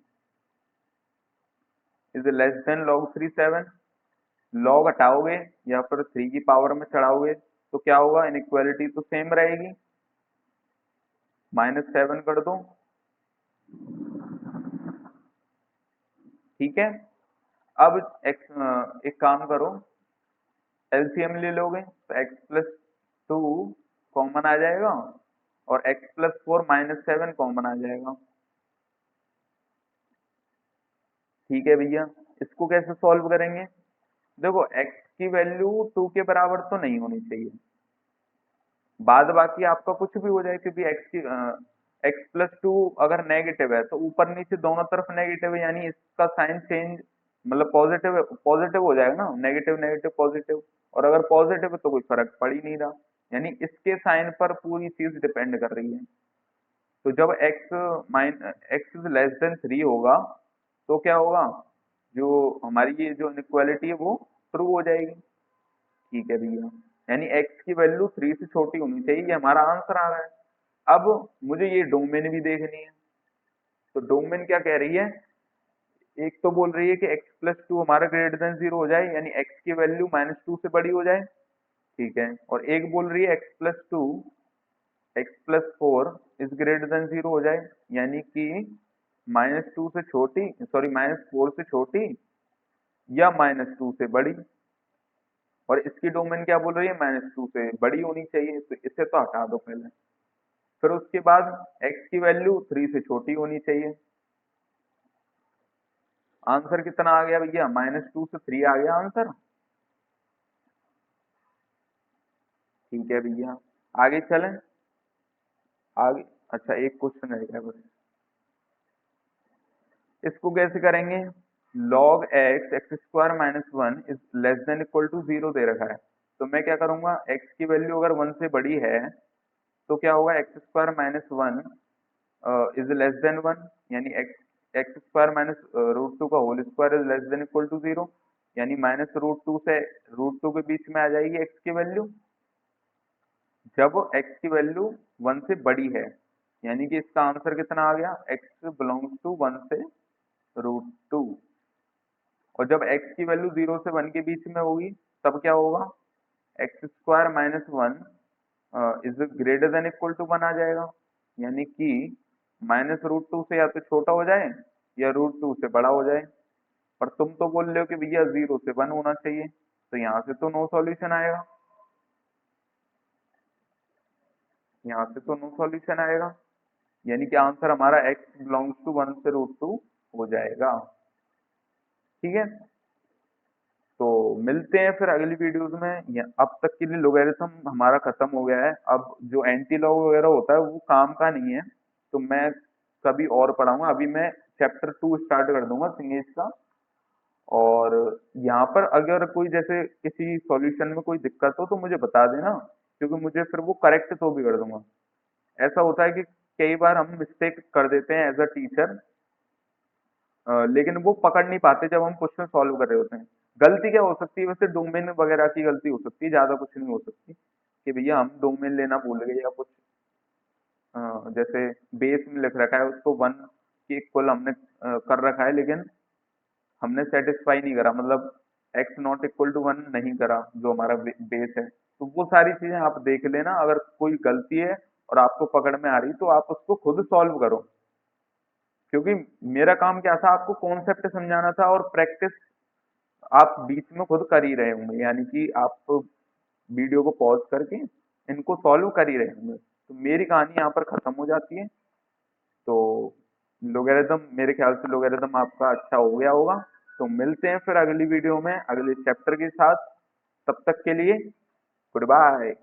is less than log 3 7। Log हटाओगे या फिर 3 की पावर में चढ़ाओगे तो क्या होगा? इनइक्वालिटी तो सेम रहेगी, -7 कर दो, ठीक है? अब एक काम करो, एलसीएम ले लोगे तो x+2 कॉमन आ जाएगा, और x+4 -7 कॉमन आ जाएगा। ठीक है भैया, इसको कैसे सॉल्व करेंगे? देखो, x की वैल्यू 2 के बराबर तो नहीं होनी चाहिए, बाद बाकी आपका कुछ भी हो जाए, क्योंकि x+2 अगर नेगेटिव है तो ऊपर नीचे दोनों तरफ नेगेटिव है, यानी इसका साइन चेंज मतलब पॉजिटिव पॉजिटिव हो जाएगा ना, नेगेटिव नेगेटिव पॉजिटिव, और अगर पॉजिटिव है तो कोई फर्क पड़ ही नहीं रहा, यानी इसके साइन पर पूरी चीज डिपेंड कर रही है। तो जब x इज लेस देन 3 होगा तो क्या होगा? जो हमारी ये जो इनइक्वालिटी है वो ट्रू हो जाएगी। ठीक है भैया, यानी x की वैल्यू 3 से छोटी होनी चाहिए, ये हमारा आंसर आ रहा है। अब मुझे ये डोमेन भी देखनी है, तो डोमेन क्या कह रही है? एक तो बोल रही है कि x+2 हमारा ग्रेटर देन 0 हो जाए, यानी x की वैल्यू -2 से बड़ी हो जाए, ठीक है? और एक बोल रही है x+4 इज ग्रेटर देन 0 हो जाए, यानी कि -2 से छोटी, सॉरी -4 से छोटी या -2 से बड़ी, और इसकी डोमेन क्या बोल रही है, -2 से बड़ी होनी चाहिए, तो इसे तो हटा दो पहले। फिर उसके बाद x की वैल्यू 3 से छोटी होनी चाहिए। आंसर कितना आ गया भैया, -2 से 3 आ गया आंसर। ठीक है भैया, आगे चलें। आगे, अच्छा एक क्वेश्चन रह गया बस, इसको कैसे करेंगे। log x x² - 1 is less than equal to 0 दे रखा है, तो मैं क्या करूंगा, x की वैल्यू अगर 1 से बड़ी है तो क्या होगा, x² - 1 इज लेस देन 1, यानी x² - √2 का whole square is less than equal to 0, यानी -√2 से √2 के बीच में आ जाएगी x की वैल्यू, जब x की वैल्यू 1 से बड़ी है, यानी कि इसका आंसर कितना आ गया, x बिलोंग्स टू 1 से √2। और जब x की वैल्यू 0 से 1 के बीच में होगी तब क्या होगा, x² - 1 is greater than equal to 1 आ जाएगा, यानी कि -√2 से या तो छोटा हो जाए या √2 से बड़ा हो जाए। पर तुम तो बोल रहे हो कि भैया 0 से 1 होना चाहिए, तो यहाँ से तो नो सॉल्यूशन आएगा, यहाँ से तो नो सॉल्यूशन आएगा, यानी कि आंसर हमारा x बिलोंग्स टू 1 से √2 हो जाएगा। ठीक है, तो मिलते हैं फिर अगली वीडियोस में। अब तक के लिए लोगरिथम हमारा खत्म हो गया है, अब जो एंटी लॉग वगैरह होता है वो काम का नहीं है, तो मैं कभी और पढ़ाऊंगा। अभी मैं चैप्टर 2 स्टार्ट कर दूंगा सिंगेज का। और यहाँ पर अगर कोई जैसे किसी सॉल्यूशन में कोई दिक्कत हो तो मुझे बता देना, क्योंकि मुझे फिर वो करेक्ट तो भी कर दूंगा। ऐसा होता है कि कई बार हम मिस्टेक कर देते हैं एज अ टीचर, लेकिन वो पकड़ नहीं पाते जब हम क्वेश्चन सॉल्व कर रहे होते हैं। गलती क्या हो सकती है, वैसे डोमेन वगैरह की गलती हो सकती है, ज्यादा कुछ नहीं हो सकती, कि भैया हम डोमेन लेना भूल गए या कुछ, जैसे बेस में लिख रखा है उसको 1 के इक्वल हमने कर रखा है, लेकिन हमने सेटिस्फाई नहीं करा, मतलब x नॉट इक्वल टू 1 नहीं करा जो हमारा बेस है। तो वो सारी चीजें आप देख लेना, अगर कोई गलती है और आपको पकड़ में आ रही तो आप उसको खुद सॉल्व करो, क्योंकि मेरा काम क्या था, आपको कॉन्सेप्ट समझाना था, और प्रैक्टिस आप बीच में खुद कर ही रहे होंगे, यानी कि आप वीडियो को पॉज करके इनको सॉल्व कर ही रहे होंगे, तो मेरी कहानी यहाँ पर खत्म हो जाती है। तो लोगरिथम, मेरे ख्याल से लोगरिथम आपका अच्छा हो गया होगा। तो मिलते हैं फिर अगली वीडियो में अगले चैप्टर के साथ, तब तक के लिए गुड बाय।